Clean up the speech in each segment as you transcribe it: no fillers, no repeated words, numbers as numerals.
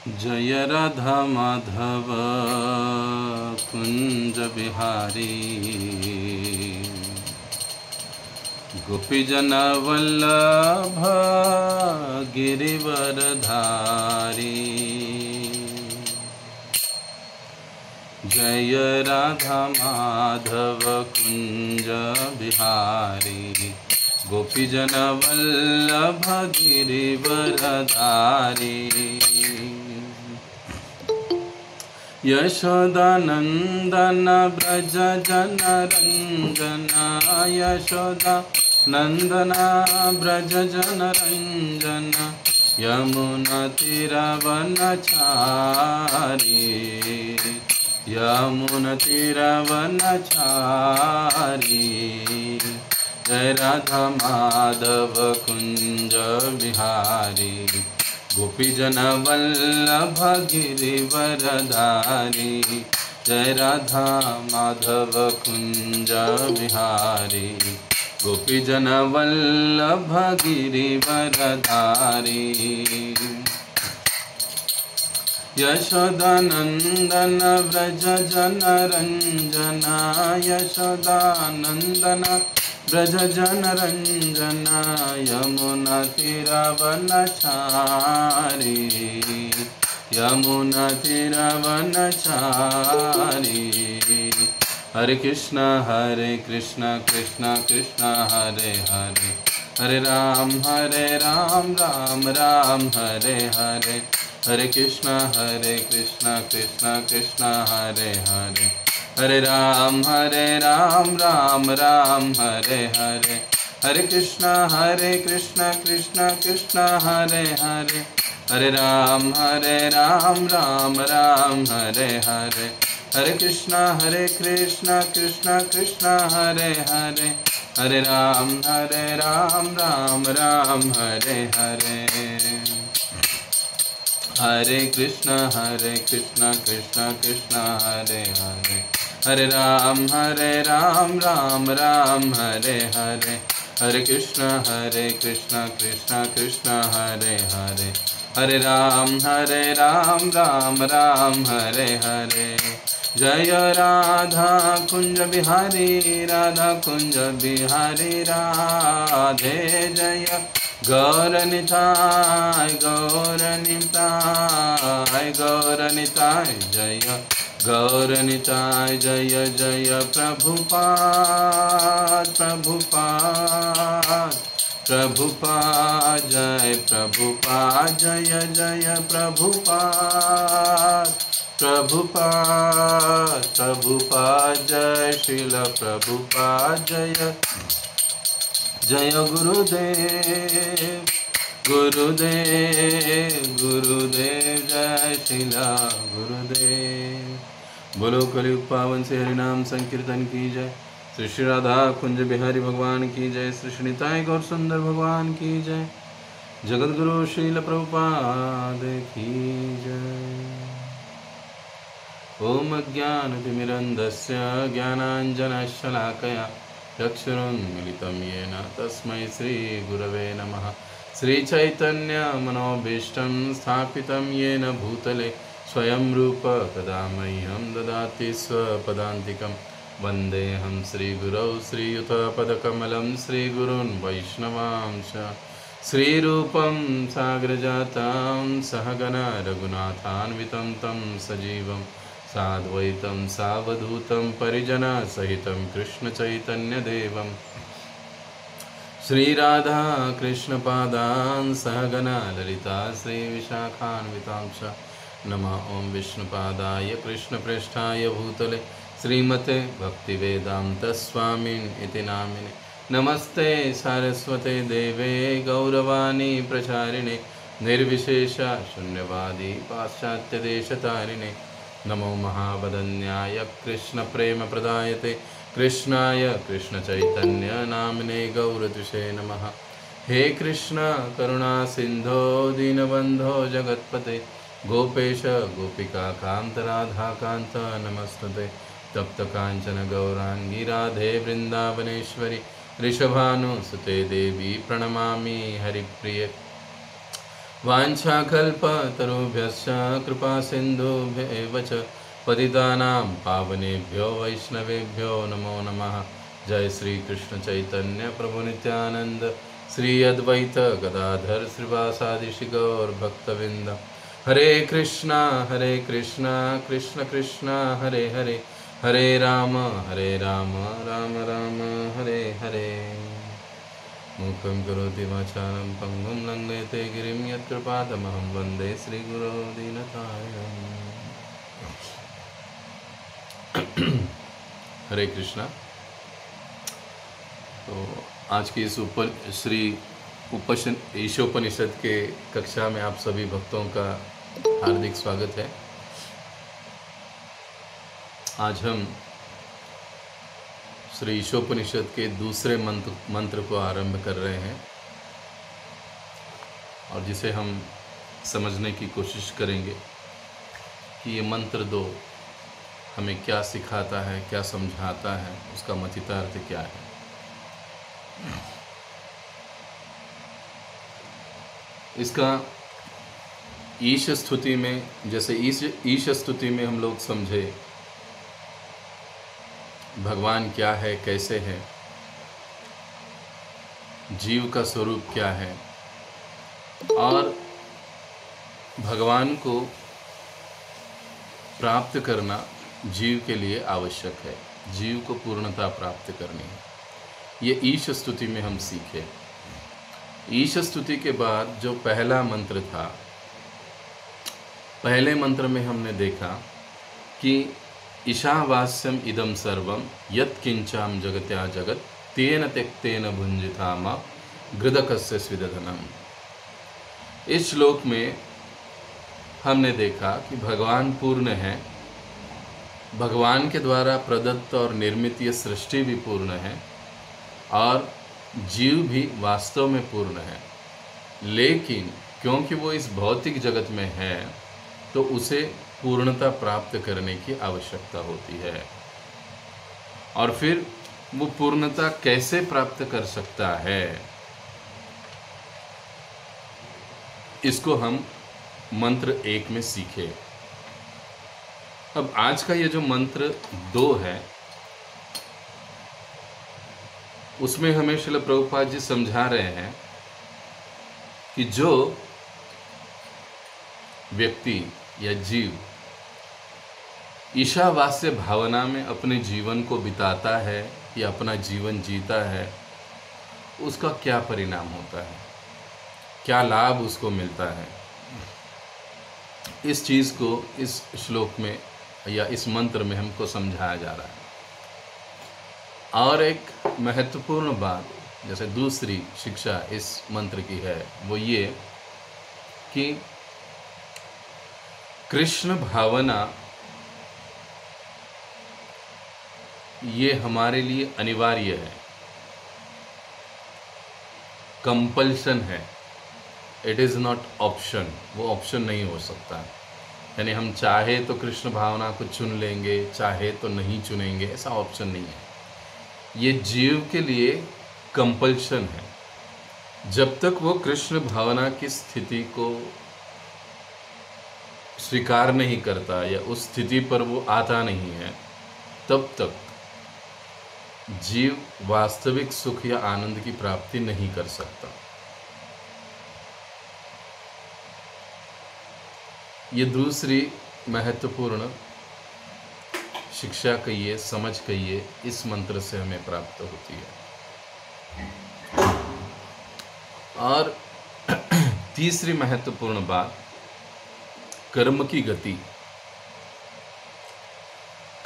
जय राधा माधव कुंज बिहारी गोपीजन वल्लभ गिरिवरधारी। जय राधा माधव कुंज बिहारी गोपीजन वल्लभ गिरिवरधारी। यशोदानंदन व्रज जन रंजन यशोदा नंदन व्रज जन रंजन यमुना तीरवनचारी यमुना तीरवनचारी। जय राधा माधव कुंज बिहारी गोपीजन वल्लभ गिरिवरधारी। जय राधा माधव कुंज बिहारी गोपीजन वल्लभ गिरिवरधारी। यशोदानंदन व्रज जन रंजन यशोदानंदन व्रज जन रंजन यमुना तीरवनचारी यमुना तीरवनचारी। हरे कृष्ण कृष्ण कृष्ण हरे हरे हरे राम राम राम हरे हरे। हरे कृष्ण कृष्ण कृष्ण हरे हरे हरे राम राम राम हरे हरे। हरे कृष्ण कृष्ण कृष्ण हरे हरे हरे राम राम राम हरे हरे। हरे कृष्ण कृष्ण कृष्ण हरे हरे हरे राम राम राम हरे हरे। हरे कृष्ण कृष्ण कृष्ण हरे हरे हरे राम राम राम हरे हरे। हरे कृष्ण कृष्ण कृष्ण हरे हरे हरे राम राम हरे हरे। जय राधा कुंज बिहारी राधा कुंज बिहारी राधे जय गौरनिताय गौरनिताय गौरनिताय जय गौरनिताय जय जय प्रभुपाद प्रभुपाद प्रभुपाद जय प्रभुपाद जय जय प्रभुपाद प्रभुपाद प्रभुपाद जय श्रील प्रभुपाद जय जय गुरुदेव गुरुदेव गुरुदेव जय श्रीला गुरुदेव। बोलो कलयुग पावन से हरिनाम संकीर्तन की जय। श्री श्री राधा कुंज बिहारी भगवान की जय। श्री श्री निताई गौर सुंदर भगवान की जय। जगत गुरु श्रील प्रभुपाद की जय। ओम अज्ञानतिमिरन्धस्य ज्ञानाञ्जनशलाकया चक्षुरुन्मिलितं येन तस्मै श्रीगुरवे नमः। श्रीचैतन्यमनोभीष्टं स्थापितं येन भूतले स्वयं रूप कदा मह्यं ददाति स्वपदान्तिकं। वन्देऽहं श्रीगुरौ श्रीयुतपदकमलं श्रीगुरून् वैष्णवांश श्रीरूपं साग्रजातं सहगना रघुनाथान्वितं तं सजीवं साद्वैतं सावधूतं परिजनसहितं कृष्णचैतन्यदेवं श्रीराधा कृष्णपादान् सहगना ललिता श्रीविशाखान्वितांश। नमः ओं विष्णुपादाय कृष्णप्रेष्ठाय भूतले श्रीमते भक्तिवेदान्तस्वामिन् इति नामिने। नमस्ते सारस्वते देवे गौरवाणी प्रचारिणे निर्विशेष शून्यवादी पाश्चात्यदेशतारिणे। नमो महावदन्याय कृष्णप्रेमप्रदायते कृष्णाय कृष्णचैतन्य नामिने गौरतुषे नमः। हे कृष्ण करुणा सिंधो दीनबंधो जगत्पते गोपेश गोपिका कांत राधा कांत नमस्तुते। तप्त कांचन गौरांगी राधे वृंदावनेश्वरी ऋषभानुसुते देवी प्रणमामि हरिप्रिये। वाञ्छाकल्पतरुभ्यश्च कृपा सिन्धुभ्येव च पतितानां पावनेभ्यो वैष्णवेभ्यो नमो नमः। जय श्री कृष्ण चैतन्य प्रभु नित्यानंद, श्री अद्वैत गदाधर श्रीवासादि गौर भक्तविंद। हरे कृष्णा कृष्ण कृष्णा हरे हरे, हरे राम राम राम हरे हरे। मूकं करोति वाचालं पंगुं लंघयते गिरिं यत्कृपातमहं वन्दे श्रीगुरो दीनतारिणम्। हरे कृष्णा। तो आज की इस ईशोपनिषद के कक्षा में आप सभी भक्तों का हार्दिक स्वागत है। आज हम श्री ईशोपनिषद के दूसरे मंत्र को आरंभ कर रहे हैं और जिसे हम समझने की कोशिश करेंगे कि ये मंत्र 2 हमें क्या सिखाता है, क्या समझाता है, उसका मथितार्थ क्या है। इसका ईश स्तुति में, जैसे ईश स्तुति में हम लोग समझे भगवान क्या है, कैसे है, जीव का स्वरूप क्या है और भगवान को प्राप्त करना जीव के लिए आवश्यक है, जीव को पूर्णता प्राप्त करनी है। ये ईश स्तुति में हम सीखे। ईश स्तुति के बाद जो पहला मंत्र था, पहले मंत्र में हमने देखा कि ईशावास्यम इदम सर्वम यत् किंचाम जगत्या जगत तेन त्यक्तेन भुंजितामा गृदकस्य स्विदधनम। इस श्लोक में हमने देखा कि भगवान पूर्ण है, भगवान के द्वारा प्रदत्त और निर्मित ये सृष्टि भी पूर्ण है और जीव भी वास्तव में पूर्ण है, लेकिन क्योंकि वो इस भौतिक जगत में है तो उसे पूर्णता प्राप्त करने की आवश्यकता होती है। और फिर वो पूर्णता कैसे प्राप्त कर सकता है, इसको हम मंत्र 1 में सीखे। अब आज का ये जो मंत्र 2 है, उसमें हमें श्रील प्रभुपाद जी समझा रहे हैं कि जो व्यक्ति या जीव ईशावास्य भावना में अपने जीवन को बिताता है या अपना जीवन जीता है, उसका क्या परिणाम होता है, क्या लाभ उसको मिलता है। इस चीज़ को इस श्लोक में या इस मंत्र में हमको समझाया जा रहा है। और एक महत्वपूर्ण बात, जैसे दूसरी शिक्षा इस मंत्र की है, वो ये कि कृष्ण भावना ये हमारे लिए अनिवार्य है, कंपल्शन है। इट इज़ नॉट ऑप्शन, वो ऑप्शन नहीं हो सकता। यानी हम चाहे तो कृष्ण भावना को चुन लेंगे, चाहे तो नहीं चुनेंगे, ऐसा ऑप्शन नहीं है। ये जीव के लिए कंपल्शन है। जब तक वो कृष्ण भावना की स्थिति को स्वीकार नहीं करता या उस स्थिति पर वो आता नहीं है, तब तक जीव वास्तविक सुख या आनंद की प्राप्ति नहीं कर सकता। ये दूसरी महत्वपूर्ण शिक्षा कहिए, समझ कहिए, इस मंत्र से हमें प्राप्त होती है। और तीसरी महत्वपूर्ण बात, कर्म की गति,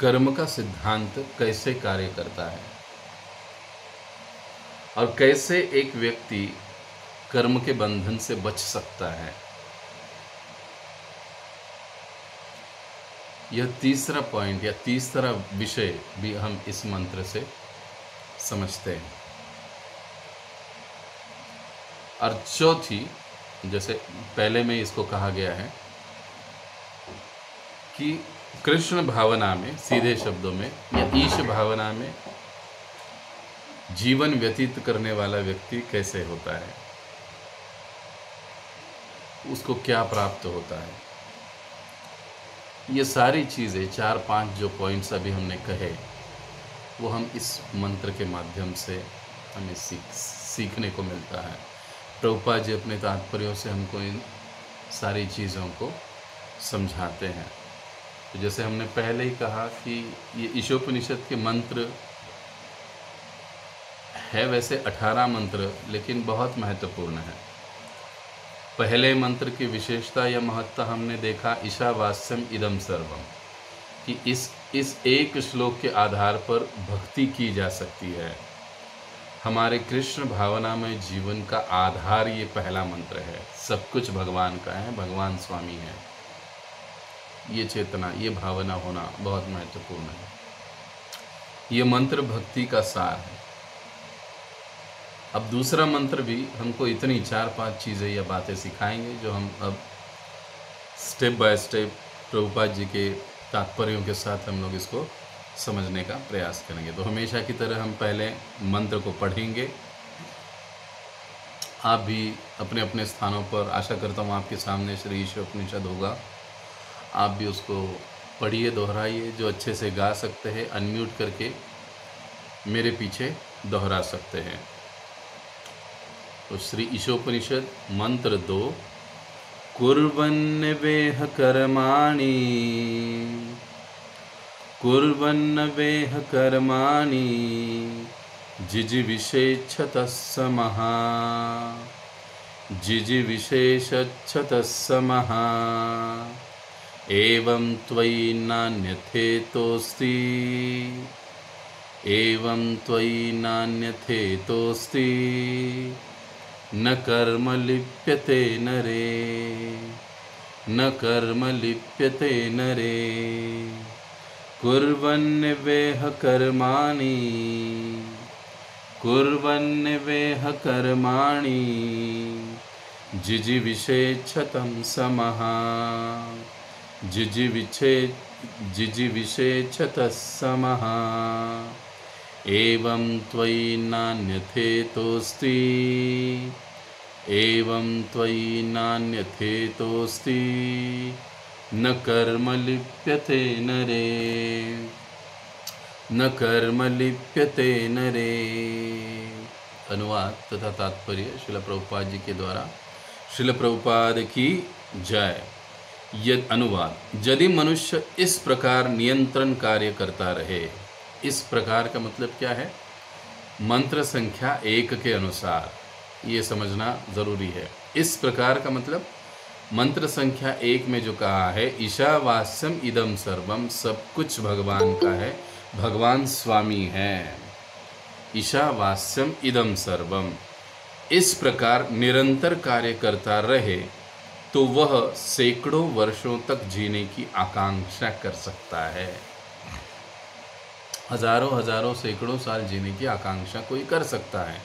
कर्म का सिद्धांत कैसे कार्य करता है और कैसे एक व्यक्ति कर्म के बंधन से बच सकता है। यह तीसरा पॉइंट या तीसरा विषय भी हम इस मंत्र से समझते हैं। और चौथी, जैसे पहले में इसको कहा गया है कि कृष्ण भावना में, सीधे शब्दों में, या ईश भावना में जीवन व्यतीत करने वाला व्यक्ति कैसे होता है। उसको क्या प्राप्त होता है। ये सारी चीज़ें 4-5 जो पॉइंट्स अभी हमने कहे वो हम इस मंत्र के माध्यम से हमें सीखने को मिलता है। प्रभुपाद जी अपने तात्पर्यों से हमको इन सारी चीज़ों को समझाते हैं। तो जैसे हमने पहले ही कहा कि ये ईशोपनिषद के मंत्र है वैसे 18 मंत्र, लेकिन बहुत महत्वपूर्ण है। पहले मंत्र की विशेषता या महत्ता हमने देखा, ईशावास्यम इदम सर्वम, कि इस एक श्लोक के आधार पर भक्ति की जा सकती है। हमारे कृष्ण भावना में जीवन का आधार ये पहला मंत्र है। सब कुछ भगवान का है, भगवान स्वामी है। ये चेतना, ये भावना होना बहुत महत्वपूर्ण है। ये मंत्र भक्ति का सार है। अब दूसरा मंत्र भी हमको इतनी 4-5 चीज़ें या बातें सिखाएंगे जो हम अब step by step Prabhupada ji के तात्पर्यों के साथ हम लोग इसको समझने का प्रयास करेंगे। तो हमेशा की तरह हम पहले मंत्र को पढ़ेंगे। आप भी अपने अपने स्थानों पर, आशा करता हूँ आपके सामने श्री ईशोपनिषद होगा, आप भी उसको पढ़िए, दोहराइए। जो अच्छे से गा सकते हैं अनम्यूट करके मेरे पीछे दोहरा सकते हैं। तो श्री ईशोपनिषद मंत्र 2, कुर्वन्न वेह कर्माणि, कुर्वन्न वेह कर्माणि जिजीविषेच्छतः समः, जिजीविषेच्छतः समः, एवं त्वयि नान्यथेतोऽस्ति, एवं त्वयि नान्यथेतोऽस्ति, न कर्म लिप्यते नरे, न कर्म लिप्यते नरे, कुर्वन्न वेह कर्माणि, कुर्वन्न वेह कर्माणि जिजीविषेच्छतं समः, जिजीविषेच्छतः समः, एवं त्वयि नान्यथेतोऽस्ति, एवं त्वयि नान्यथेतोऽस्ति, न कर्म लिप्यते नरे, न कर्म लिप्यते नरे। अनुवाद तथा तात्पर्य श्रील प्रभुपाद जी के द्वारा। श्रील प्रभुपाद की जय। यद अनुवाद, यदि मनुष्य इस प्रकार नियंत्रण कार्य करता रहे, इस प्रकार का मतलब क्या है? मंत्र संख्या 1 के अनुसार, ये समझना ज़रूरी है। इस प्रकार का मतलब मंत्र संख्या 1 में जो कहा है, ईशावास्यम इदम सर्वम, सब कुछ भगवान का है, भगवान स्वामी है। ईशावास्यम इदम सर्वम, इस प्रकार निरंतर कार्य करता रहे तो वह सैकड़ों वर्षों तक जीने की आकांक्षा कर सकता है। हजारों हजारों सैकड़ों साल जीने की आकांक्षा कोई कर सकता है,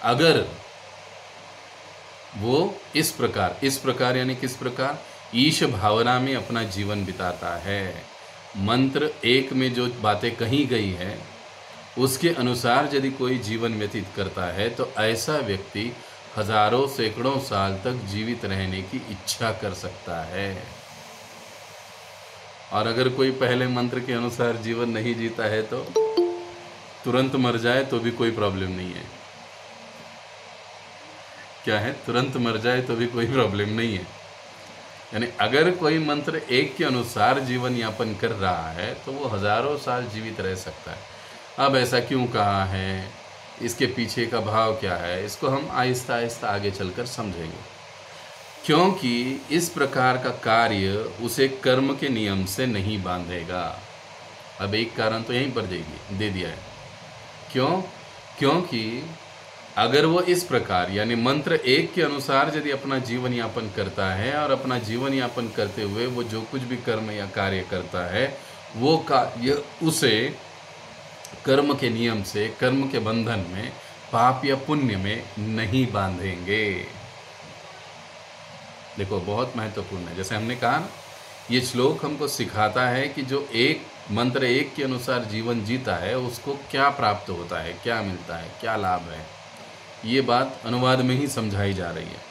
अगर वो इस प्रकार यानी किस प्रकार? ईश भावना में अपना जीवन बिताता है। मंत्र 1 में जो बातें कही गई है उसके अनुसार यदि कोई जीवन व्यतीत करता है तो ऐसा व्यक्ति हजारों सैकड़ों साल तक जीवित रहने की इच्छा कर सकता है। और अगर कोई पहले मंत्र के अनुसार जीवन नहीं जीता है तो तुरंत मर जाए तो भी कोई प्रॉब्लम नहीं है। क्या है? तुरंत मर जाए तो भी कोई प्रॉब्लम नहीं है। यानी अगर कोई मंत्र 1 के अनुसार जीवन यापन कर रहा है तो वो हजारों साल जीवित रह सकता है। अब ऐसा क्यों कहा है, इसके पीछे का भाव क्या है, इसको हम आहिस्ता आहिस्ता आगे चलकर समझेंगे। क्योंकि इस प्रकार का कार्य उसे कर्म के नियम से नहीं बांधेगा। अब एक कारण तो यहीं पर दे दिया है। क्यों? क्योंकि अगर वो इस प्रकार यानी मंत्र 1 के अनुसार यदि अपना जीवन यापन करता है और अपना जीवन यापन करते हुए वो जो कुछ भी कर्म या कार्य करता है वो कार्य उसे कर्म के नियम से, कर्म के बंधन में, पाप या पुण्य में नहीं बांधेंगे। देखो बहुत महत्वपूर्ण है। जैसे हमने कहा ना, ये श्लोक हमको सिखाता है कि जो एक मंत्र 1 के अनुसार जीवन जीता है उसको क्या प्राप्त होता है, क्या मिलता है, क्या लाभ है। ये बात अनुवाद में ही समझाई जा रही है।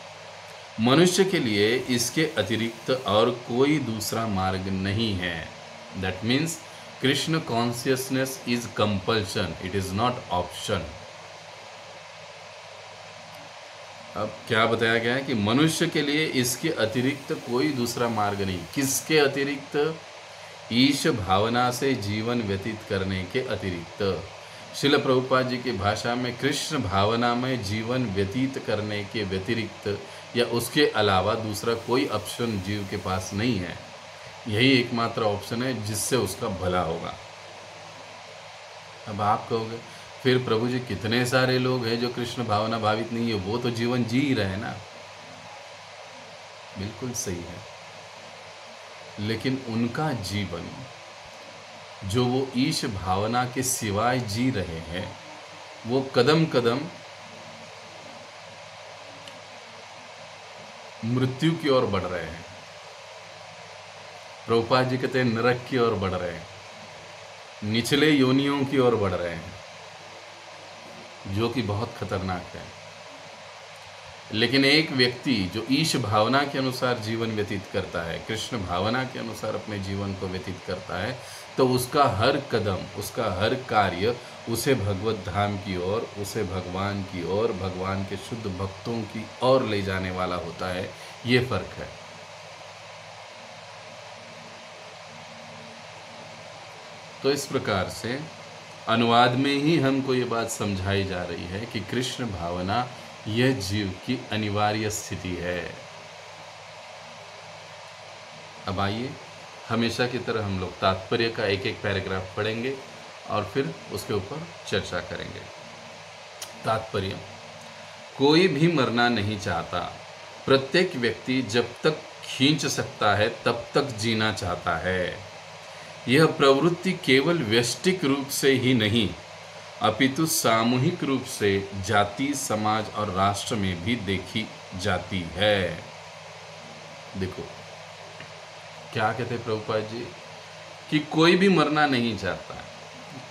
मनुष्य के लिए इसके अतिरिक्त और कोई दूसरा मार्ग नहीं है। That means Krishna consciousness is compulsion, it is not option. अब क्या बताया गया है कि मनुष्य के लिए इसके अतिरिक्त कोई दूसरा मार्ग नहीं। किसके अतिरिक्त? ईश भावना से जीवन व्यतीत करने के अतिरिक्त। श्रील प्रभुपाद जी की भाषा में कृष्ण भावना में जीवन व्यतीत करने के व्यतिरिक्त या उसके अलावा दूसरा कोई ऑप्शन जीव के पास नहीं है। यही एकमात्र ऑप्शन है जिससे उसका भला होगा। अब आप कहोगे फिर प्रभु जी कितने सारे लोग हैं जो कृष्ण भावना भावित नहीं है, वो तो जीवन जी ही रहे ना। बिल्कुल सही है, लेकिन उनका जीवन जो वो ईश भावना के सिवाय जी रहे हैं, वो कदम कदम मृत्यु की ओर बढ़ रहे हैं। प्रभुपाद जी कहते हैं नरक की ओर बढ़ रहे हैं, निचले योनियों की ओर बढ़ रहे हैं, जो कि बहुत खतरनाक है। लेकिन एक व्यक्ति जो ईश भावना के अनुसार जीवन व्यतीत करता है, कृष्ण भावना के अनुसार अपने जीवन को व्यतीत करता है, तो उसका हर कदम, उसका हर कार्य उसे भगवत धाम की ओर, उसे भगवान की ओर, भगवान के शुद्ध भक्तों की ओर ले जाने वाला होता है। ये फर्क है। तो इस प्रकार से अनुवाद में ही हमको ये बात समझाई जा रही है कि कृष्ण भावना यह जीव की अनिवार्य स्थिति है। अब आइए, हमेशा की तरह हम लोग तात्पर्य का एक एक पैराग्राफ पढ़ेंगे और फिर उसके ऊपर चर्चा करेंगे। तात्पर्य: कोई भी मरना नहीं चाहता। प्रत्येक व्यक्ति जब तक खींच सकता है तब तक जीना चाहता है। यह प्रवृत्ति केवल व्यष्टिक रूप से ही नहीं, अपितु सामूहिक रूप से जाति, समाज और राष्ट्र में भी देखी जाती है। देखो क्या कहते हैं प्रभुपाद जी कि कोई भी मरना नहीं चाहता।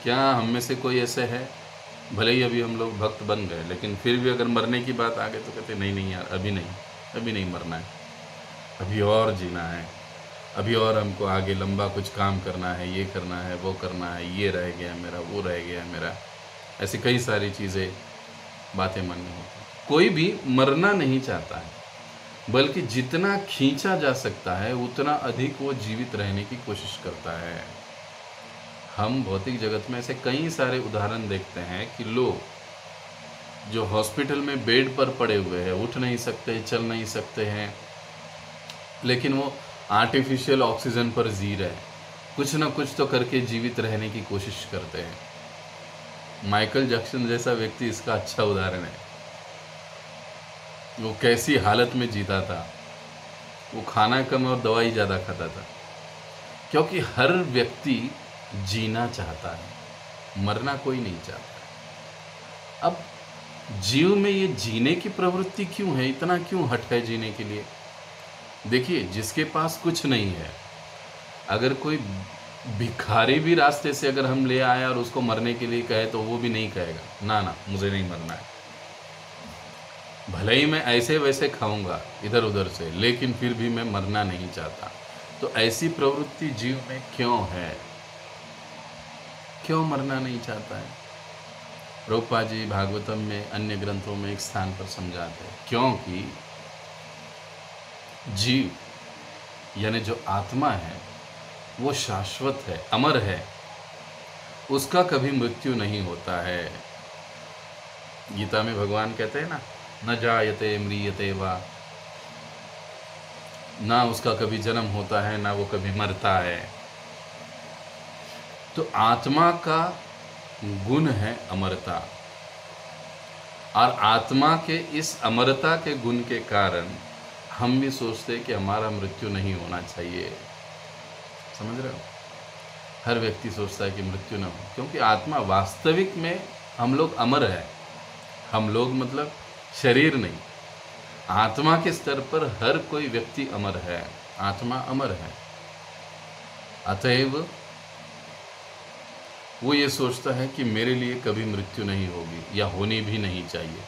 क्या हम में से कोई ऐसे है, भले ही अभी हम लोग भक्त बन गए, लेकिन फिर भी अगर मरने की बात आ गई तो कहते नहीं नहीं यार, अभी नहीं मरना है, अभी और जीना है, अभी और हमको आगे लंबा कुछ काम करना है, ये करना है, वो करना है, ये रह गया मेरा, वो रह गया मेरा। ऐसी कई सारी चीज़ें, बातें मन में होती। कोई भी मरना नहीं चाहता है, बल्कि जितना खींचा जा सकता है उतना अधिक वो जीवित रहने की कोशिश करता है। हम भौतिक जगत में ऐसे कई सारे उदाहरण देखते हैं कि लोग जो हॉस्पिटल में बेड पर पड़े हुए हैं, उठ नहीं सकते, चल नहीं सकते हैं, लेकिन वो आर्टिफिशियल ऑक्सीजन पर जी रहे, कुछ ना कुछ तो करके जीवित रहने की कोशिश करते हैं। माइकल जैक्सन जैसा व्यक्ति इसका अच्छा उदाहरण है। वो कैसी हालत में जीता था, वो खाना कम और दवाई ज़्यादा खाता था, क्योंकि हर व्यक्ति जीना चाहता है, मरना कोई नहीं चाहता। अब जीव में ये जीने की प्रवृत्ति क्यों है, इतना क्यों हट है जीने के लिए? देखिए, जिसके पास कुछ नहीं है, अगर कोई भिखारी भी रास्ते से अगर हम ले आए और उसको मरने के लिए कहे तो वो भी नहीं कहेगा ना ना मुझे नहीं मरना है, भले ही मैं ऐसे वैसे खाऊंगा इधर उधर से, लेकिन फिर भी मैं मरना नहीं चाहता। तो ऐसी प्रवृत्ति जीव में क्यों है, क्यों मरना नहीं चाहता है? प्रभुपाद जी भागवतम में, अन्य ग्रंथों में एक स्थान पर समझाते हैं, क्योंकि जीव यानी जो आत्मा है वो शाश्वत है, अमर है, उसका कभी मृत्यु नहीं होता है। गीता में भगवान कहते हैं ना, न जायते म्रियते वा, ना उसका कभी जन्म होता है ना वो कभी मरता है। तो आत्मा का गुण है अमरता, और आत्मा के इस अमरता के गुण के कारण हम भी सोचते हैं कि हमारा मृत्यु नहीं होना चाहिए। समझ रहे हो? हर व्यक्ति सोचता है कि मृत्यु न हो, क्योंकि आत्मा वास्तविक में हम लोग अमर है। हम लोग मतलब शरीर नहीं, आत्मा के स्तर पर हर कोई व्यक्ति अमर है, आत्मा अमर है। अतएव वो ये सोचता है कि मेरे लिए कभी मृत्यु नहीं होगी या होनी भी नहीं चाहिए।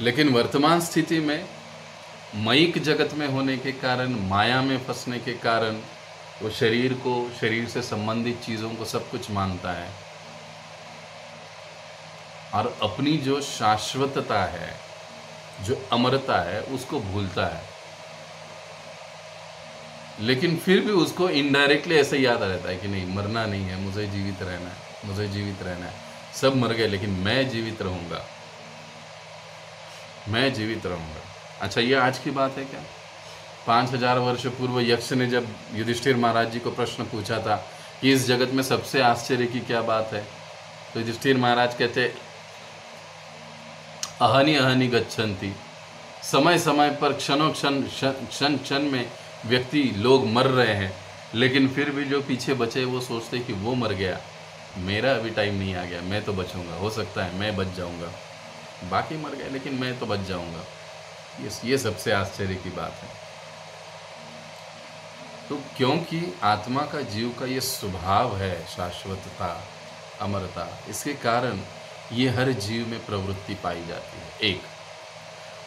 लेकिन वर्तमान स्थिति में मयिक जगत में होने के कारण, माया में फंसने के कारण वो शरीर को, शरीर से संबंधित चीज़ों को सब कुछ मानता है और अपनी जो शाश्वतता है, जो अमरता है, उसको भूलता है। लेकिन फिर भी उसको इनडायरेक्टली ऐसे याद रहता है कि नहीं, मरना नहीं है, मुझे जीवित रहना है, मुझे जीवित रहना है। सब मर गए लेकिन मैं जीवित रहूँगा, मैं जीवित रहूँगा। अच्छा, ये आज की बात है क्या? 5000 वर्ष पूर्व यक्ष ने जब युधिष्ठिर महाराज जी को प्रश्न पूछा था कि इस जगत में सबसे आश्चर्य की क्या बात है, तो युधिष्ठिर महाराज कहते, अहनि अहनि गच्छन्ति, समय समय पर क्षणों क्षण क्षण में व्यक्ति, लोग मर रहे हैं, लेकिन फिर भी जो पीछे बचे वो सोचते कि वो मर गया, मेरा अभी टाइम नहीं आ गया, मैं तो बचूंगा, हो सकता है मैं बच जाऊंगा, बाकी मर गए लेकिन मैं तो बच जाऊंगा। ये सबसे आश्चर्य की बात है। तो क्योंकि आत्मा का, जीव का ये स्वभाव है शाश्वतता, अमरता, इसके कारण ये हर जीव में प्रवृत्ति पाई जाती है। एक,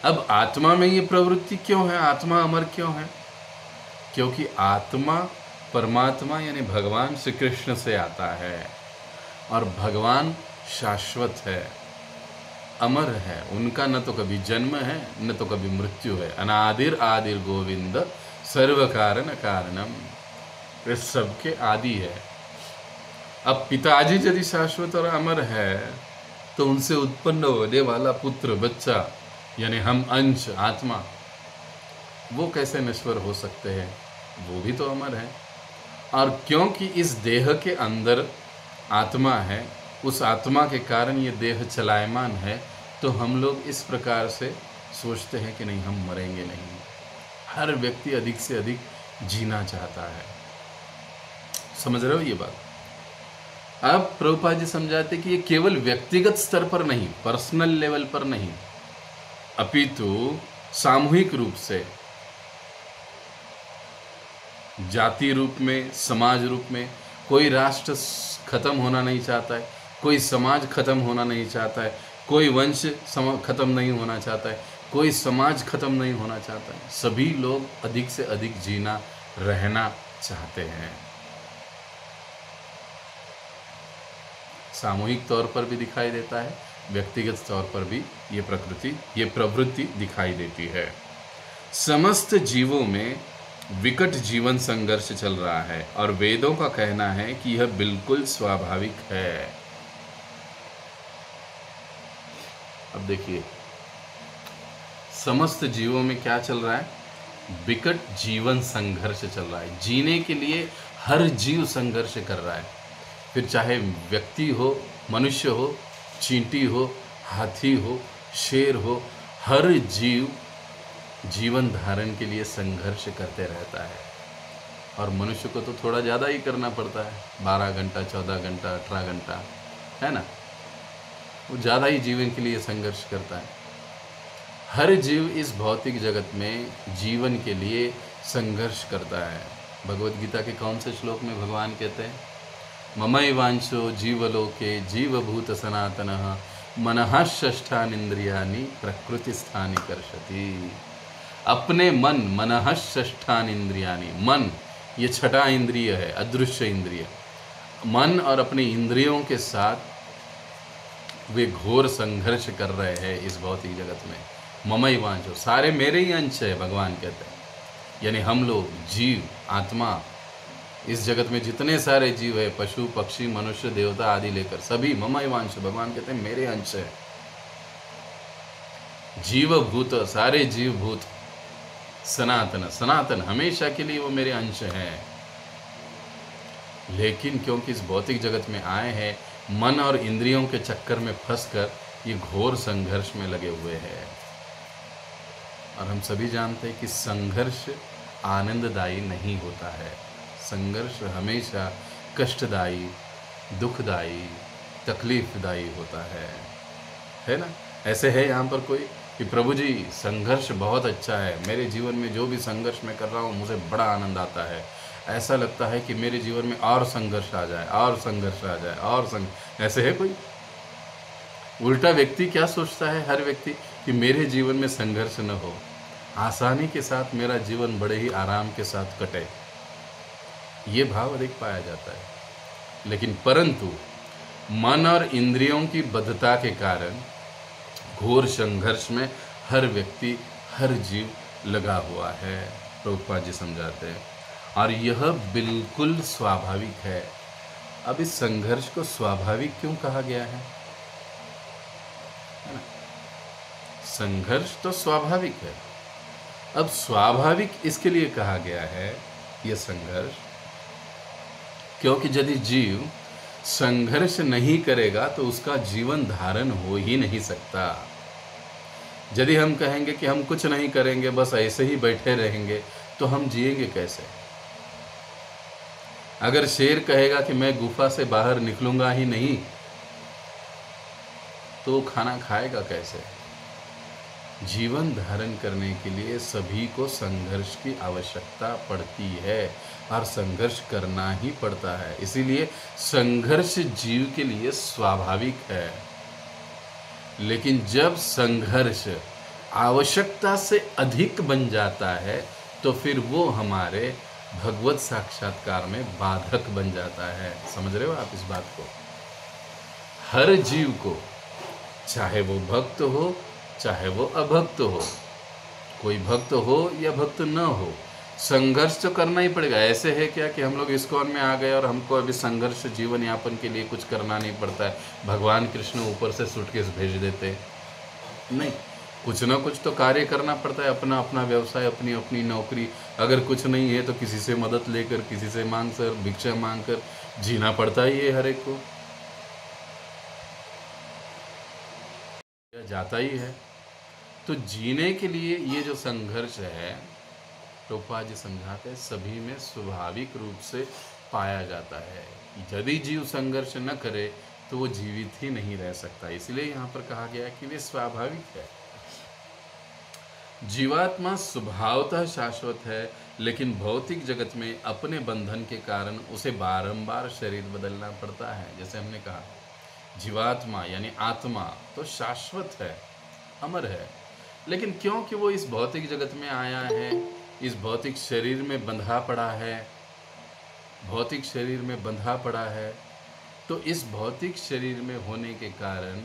अब आत्मा में ये प्रवृत्ति क्यों है, आत्मा अमर क्यों है? क्योंकि आत्मा परमात्मा यानी भगवान श्री कृष्ण से आता है और भगवान शाश्वत है, अमर है। उनका न तो कभी जन्म है न तो कभी मृत्यु है। अनादिर आदिर गोविंद सर्व कारण कारणम, वे सबके आदि है। अब पिताजी यदि शाश्वत और अमर है तो उनसे उत्पन्न होने वाला पुत्र, बच्चा यानी हम अंश, आत्मा, वो कैसे नश्वर हो सकते हैं? वो भी तो अमर है। और क्योंकि इस देह के अंदर आत्मा है, उस आत्मा के कारण ये देह चलायमान है, तो हम लोग इस प्रकार से सोचते हैं कि नहीं, हम मरेंगे नहीं। हर व्यक्ति अधिक से अधिक जीना चाहता है। समझ रहे हो ये बात? अब प्रभुपाद जी समझाते कि ये केवल व्यक्तिगत स्तर पर नहीं, पर्सनल लेवल पर नहीं, अपितु सामूहिक रूप से, जाति रूप में, समाज रूप में, कोई राष्ट्र खत्म होना नहीं चाहता है, कोई समाज खत्म होना नहीं चाहता है, कोई वंश खत्म नहीं होना चाहता है, कोई समाज खत्म नहीं होना चाहता है। सभी लोग अधिक से अधिक जीना, रहना चाहते हैं। सामूहिक तौर पर भी दिखाई देता है, व्यक्तिगत तौर पर भी ये प्रवृत्ति दिखाई देती है। समस्त जीवों में विकट जीवन संघर्ष चल रहा है और वेदों का कहना है कि यह बिल्कुल स्वाभाविक है। अब देखिए, समस्त जीवों में क्या चल रहा है? विकट जीवन संघर्ष चल रहा है। जीने के लिए हर जीव संघर्ष कर रहा है, फिर चाहे व्यक्ति हो, मनुष्य हो, चींटी हो, हाथी हो, शेर हो, हर जीव जीवन धारण के लिए संघर्ष करते रहता है। और मनुष्य को तो थोड़ा ज़्यादा ही करना पड़ता है, 12 घंटा, 14 घंटा, 18 घंटा, है ना? वो ज़्यादा ही जीवन के लिए संघर्ष करता है। हर जीव इस भौतिक जगत में जीवन के लिए संघर्ष करता है। भगवद गीता के कौन से श्लोक में भगवान कहते हैं? ममैवांशो जीवलोके जीवभूत सनातनः मनः षष्ठानींद्रियाणि प्रकृतिस्थानि कर्षति। अपने मन, मनः षष्ठानींद्रियाणि, मन ये छठा इंद्रिय है, अदृश्य इंद्रिय। मन और अपनी इंद्रियों के साथ वे घोर संघर्ष कर रहे हैं इस भौतिक जगत में। ममैवांशो, सारे मेरे ही अंश है, भगवान कहते हैं। यानी हम लोग, जीव, आत्मा, इस जगत में जितने सारे जीव है, पशु पक्षी मनुष्य देवता आदि लेकर सभी ममैवांश, भगवान कहते हैं मेरे अंश है। जीव भूत, सारे जीव भूत, सनातन, सनातन हमेशा के लिए वो मेरे अंश हैं। लेकिन क्योंकि इस भौतिक जगत में आए हैं, मन और इंद्रियों के चक्कर में फंसकर ये घोर संघर्ष में लगे हुए हैं। और हम सभी जानते हैं कि संघर्ष आनंददायी नहीं होता है। संघर्ष हमेशा कष्टदायी, दुखदायी, तकलीफदायी होता है ना? ऐसे है यहाँ पर कोई कि प्रभु जी संघर्ष बहुत अच्छा है, मेरे जीवन में जो भी संघर्ष मैं कर रहा हूँ मुझे बड़ा आनंद आता है, ऐसा लगता है कि मेरे जीवन में और संघर्ष आ जाए, और संघर्ष आ जाए, और ऐसे है कोई? उल्टा व्यक्ति क्या सोचता है? हर व्यक्ति कि मेरे जीवन में संघर्ष न हो, आसानी के साथ मेरा जीवन बड़े ही आराम के साथ कटे, ये भाव अधिक पाया जाता है। लेकिन परंतु मन और इंद्रियों की बद्धता के कारण घोर संघर्ष में हर व्यक्ति, हर जीव लगा हुआ है, प्रभुपाद जी समझाते हैं। और यह बिल्कुल स्वाभाविक है। अब इस संघर्ष को स्वाभाविक क्यों कहा गया है ना? संघर्ष तो स्वाभाविक है। अब स्वाभाविक इसके लिए कहा गया है यह संघर्ष, क्योंकि यदि जीव संघर्ष नहीं करेगा तो उसका जीवन धारण हो ही नहीं सकता। यदि हम कहेंगे कि हम कुछ नहीं करेंगे, बस ऐसे ही बैठे रहेंगे, तो हम जिएंगे कैसे? अगर शेर कहेगा कि मैं गुफा से बाहर निकलूंगा ही नहीं, तो खाना खाएगा कैसे? जीवन धारण करने के लिए सभी को संघर्ष की आवश्यकता पड़ती है और संघर्ष करना ही पड़ता है। इसीलिए संघर्ष जीव के लिए स्वाभाविक है। लेकिन जब संघर्ष आवश्यकता से अधिक बन जाता है तो फिर वो हमारे भगवत साक्षात्कार में बाधक बन जाता है। समझ रहे हो आप इस बात को? हर जीव को, चाहे वो भक्त हो चाहे वो अभक्त हो, कोई भक्त हो या भक्त न हो, संघर्ष तो करना ही पड़ेगा। ऐसे है क्या कि हम लोग इस्कॉन में आ गए और हमको अभी संघर्ष जीवन यापन के लिए कुछ करना नहीं पड़ता है, भगवान कृष्ण ऊपर से सूटकेस भेज देते? नहीं, कुछ ना कुछ तो कार्य करना पड़ता है। अपना अपना व्यवसाय, अपनी अपनी नौकरी, अगर कुछ नहीं है तो किसी से मदद लेकर, किसी से मांग कर, भिक्षा मांग कर जीना पड़ता ही है। हर एक को जाता ही है। तो जीने के लिए ये जो संघर्ष है, प्रभुपाद जी समझाते हैं, सभी में स्वाभाविक रूप से पाया जाता है। यदि जीव संघर्ष न करे तो वो जीवित ही नहीं रह सकता। इसलिए यहाँ पर कहा गया है कि वे स्वाभाविक है। जीवात्मा स्वभावतः शाश्वत है, लेकिन भौतिक जगत में अपने बंधन के कारण उसे बारंबार शरीर बदलना पड़ता है। जैसे हमने कहा, जीवात्मा यानी आत्मा तो शाश्वत है, अमर है, लेकिन क्योंकि वो इस भौतिक जगत में आया है, इस भौतिक शरीर में बंधा पड़ा है, भौतिक शरीर में बंधा पड़ा है, तो इस भौतिक शरीर में होने के कारण,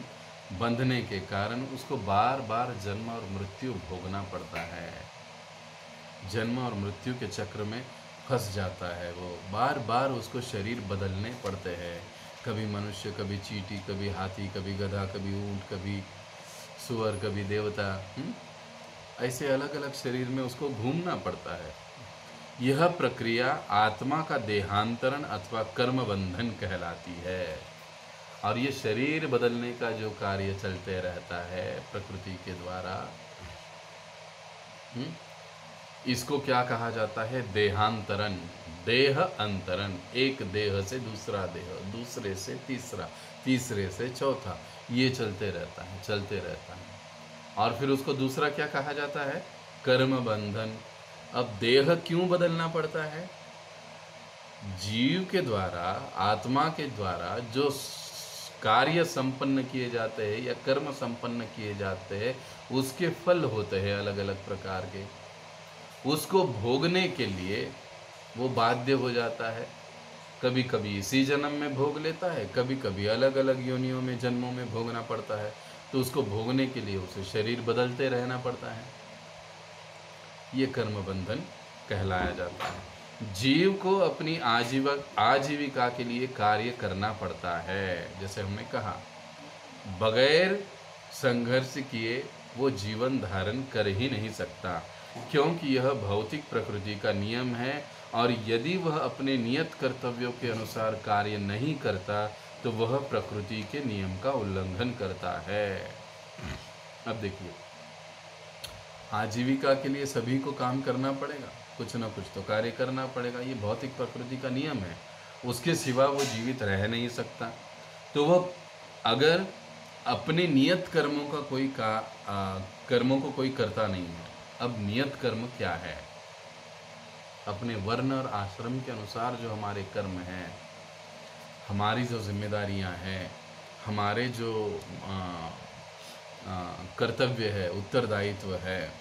बंधने के कारण उसको बार बार जन्म और मृत्यु भोगना पड़ता है। जन्म और मृत्यु के चक्र में फंस जाता है वो। बार बार उसको शरीर बदलने पड़ते हैं, कभी मनुष्य, कभी चींटी, कभी हाथी, कभी गधा, कभी ऊंट, कभी सुअर, कभी देवता। ऐसे अलग अलग शरीर में उसको घूमना पड़ता है। यह प्रक्रिया आत्मा का देहांतरण अथवा कर्म बंधन कहलाती है। और ये शरीर बदलने का जो कार्य चलते रहता है प्रकृति के द्वारा, इसको क्या कहा जाता है? देहांतरण, देह अंतरण। एक देह से दूसरा देह, दूसरे से तीसरा, तीसरे से चौथा, ये चलते रहता है, चलते रहता है। और फिर उसको दूसरा क्या कहा जाता है? कर्म बंधन। अब देह क्यों बदलना पड़ता है? जीव के द्वारा, आत्मा के द्वारा जो कार्य संपन्न किए जाते हैं या कर्म संपन्न किए जाते हैं, उसके फल होते हैं अलग अलग प्रकार के। उसको भोगने के लिए वो बाध्य हो जाता है। कभी कभी इसी जन्म में भोग लेता है, कभी कभी अलग अलग योनियों में, जन्मों में भोगना पड़ता है। तो उसको भोगने के लिए उसे शरीर बदलते रहना पड़ता है। ये कर्म बंधन कहलाया जाता है। जीव को अपनी आजीविका के लिए कार्य करना पड़ता है। जैसे हमने कहा, बगैर संघर्ष किए वो जीवन धारण कर ही नहीं सकता, क्योंकि यह भौतिक प्रकृति का नियम है। और यदि वह अपने नियत कर्तव्यों के अनुसार कार्य नहीं करता तो वह प्रकृति के नियम का उल्लंघन करता है। अब देखिए, आजीविका के लिए सभी को काम करना पड़ेगा, कुछ ना कुछ तो कार्य करना पड़ेगा। ये भौतिक प्रकृति का नियम है, उसके सिवा वो जीवित रह नहीं सकता। तो वह अगर अपने नियत कर्मों का कर्मों को कोई करता नहीं है। अब नियत कर्म क्या है? अपने वर्ण और आश्रम के अनुसार जो हमारे कर्म हैं, हमारी जो जिम्मेदारियां हैं, हमारे जो कर्तव्य है, उत्तरदायित्व है,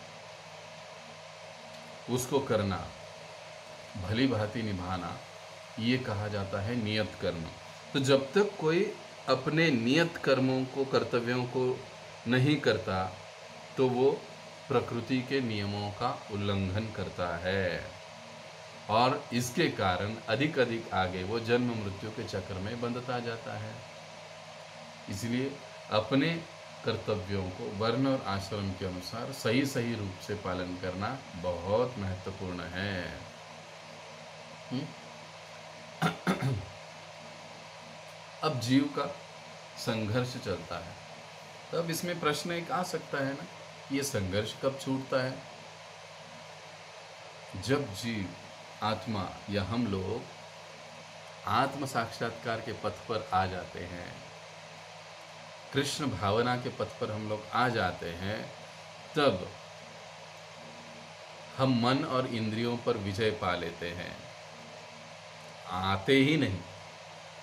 उसको करना, भली भांति निभाना, ये कहा जाता है नियत कर्म। तो जब तक कोई अपने नियत कर्मों को, कर्तव्यों को नहीं करता, तो वो प्रकृति के नियमों का उल्लंघन करता है और इसके कारण अधिक अधिक आगे वो जन्म मृत्यु के चक्र में बंधता जाता है। इसलिए अपने कर्तव्यों को वर्ण और आश्रम के अनुसार सही सही रूप से पालन करना बहुत महत्वपूर्ण है। अब जीव का संघर्ष चलता है, तब इसमें प्रश्न एक आ सकता है ना, ये संघर्ष कब छूटता है? जब जीव, आत्मा या हम लोग आत्म साक्षात्कार के पथ पर आ जाते हैं, कृष्ण भावना के पथ पर हम लोग आ जाते हैं, तब हम मन और इंद्रियों पर विजय पा लेते हैं। आते ही नहीं,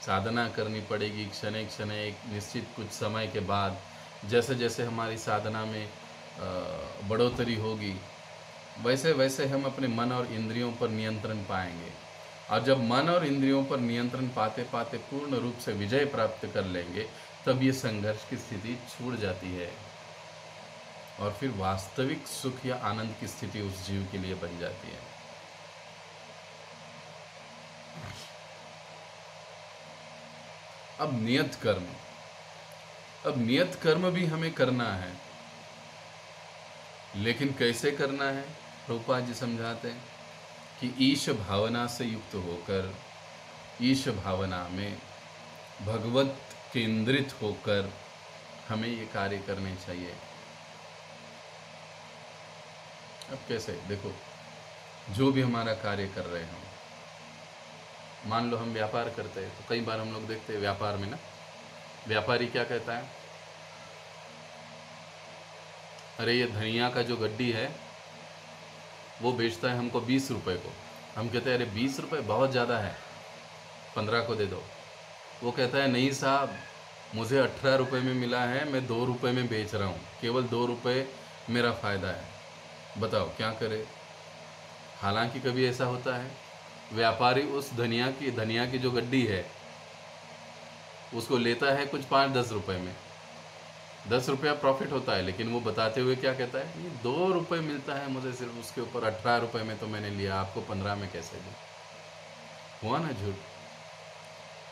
साधना करनी पड़ेगी क्षण क्षण, एक निश्चित कुछ समय के बाद। जैसे जैसे हमारी साधना में बढ़ोतरी होगी, वैसे वैसे हम अपने मन और इंद्रियों पर नियंत्रण पाएंगे। और जब मन और इंद्रियों पर नियंत्रण पाते पाते पूर्ण रूप से विजय प्राप्त कर लेंगे, तब ये संघर्ष की स्थिति छूट जाती है और फिर वास्तविक सुख या आनंद की स्थिति उस जीव के लिए बन जाती है। अब नियत कर्म, अब नियत कर्म भी हमें करना है, लेकिन कैसे करना है? प्रभुपाद जी समझाते हैं कि ईश भावना से युक्त होकर, ईश भावना में भगवत केंद्रित होकर हमें ये कार्य करने चाहिए। अब कैसे? देखो, जो भी हमारा कार्य कर रहे हैं, मान लो हम व्यापार करते हैं, तो कई बार हम लोग देखते हैं व्यापार में ना, व्यापारी क्या कहता है, अरे ये धनिया का जो गड्डी है वो बेचता है हमको 20 रुपए को। हम कहते हैं अरे 20 रुपये बहुत ज़्यादा है, 15 को दे दो। वो कहता है नहीं साहब, मुझे 18 रुपये में मिला है, मैं 2 रुपये में बेच रहा हूँ, केवल 2 रुपये मेरा फ़ायदा है। बताओ क्या करे? हालांकि कभी ऐसा होता है, व्यापारी उस धनिया की जो गड्डी है उसको लेता है कुछ 5-10 रुपये में, 10 रुपया प्रॉफिट होता है, लेकिन वो बताते हुए क्या कहता है, ये 2 रुपये मिलता है मुझे सिर्फ, उसके ऊपर 18 रुपये में तो मैंने लिया, आपको 15 में कैसे दूँ? हुआ ना झूठ।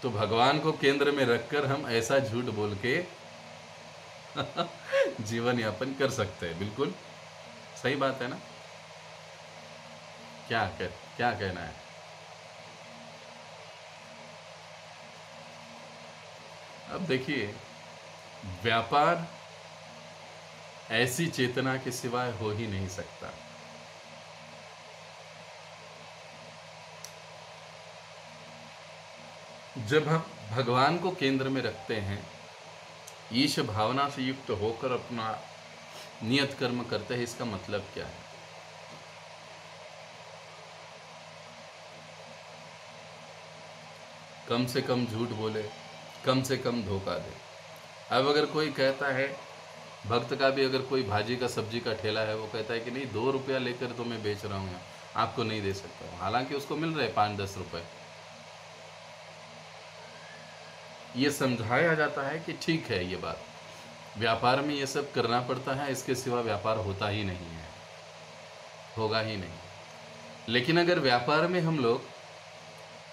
तो भगवान को केंद्र में रखकर हम ऐसा झूठ बोल के जीवन यापन कर सकते हैं। बिल्कुल सही बात है ना? क्या कहना है? अब देखिए, व्यापार ऐसी चेतना के सिवाय हो ही नहीं सकता। जब हम भगवान को केंद्र में रखते हैं, ईश भावना से युक्त होकर अपना नियत कर्म करते हैं, इसका मतलब क्या है? कम से कम झूठ बोले, कम से कम धोखा दे। अब अगर कोई कहता है, भक्त का भी अगर कोई भाजी का सब्जी का ठेला है, वो कहता है कि नहीं 2 रुपया लेकर तो मैं बेच रहा हूँ, आपको नहीं दे सकता हूँ, हालांकि उसको मिल रहे 5-10 रुपये। ये समझाया जाता है कि ठीक है, ये बात व्यापार में ये सब करना पड़ता है, इसके सिवा व्यापार होता ही नहीं है, होगा ही नहीं। लेकिन अगर व्यापार में हम लोग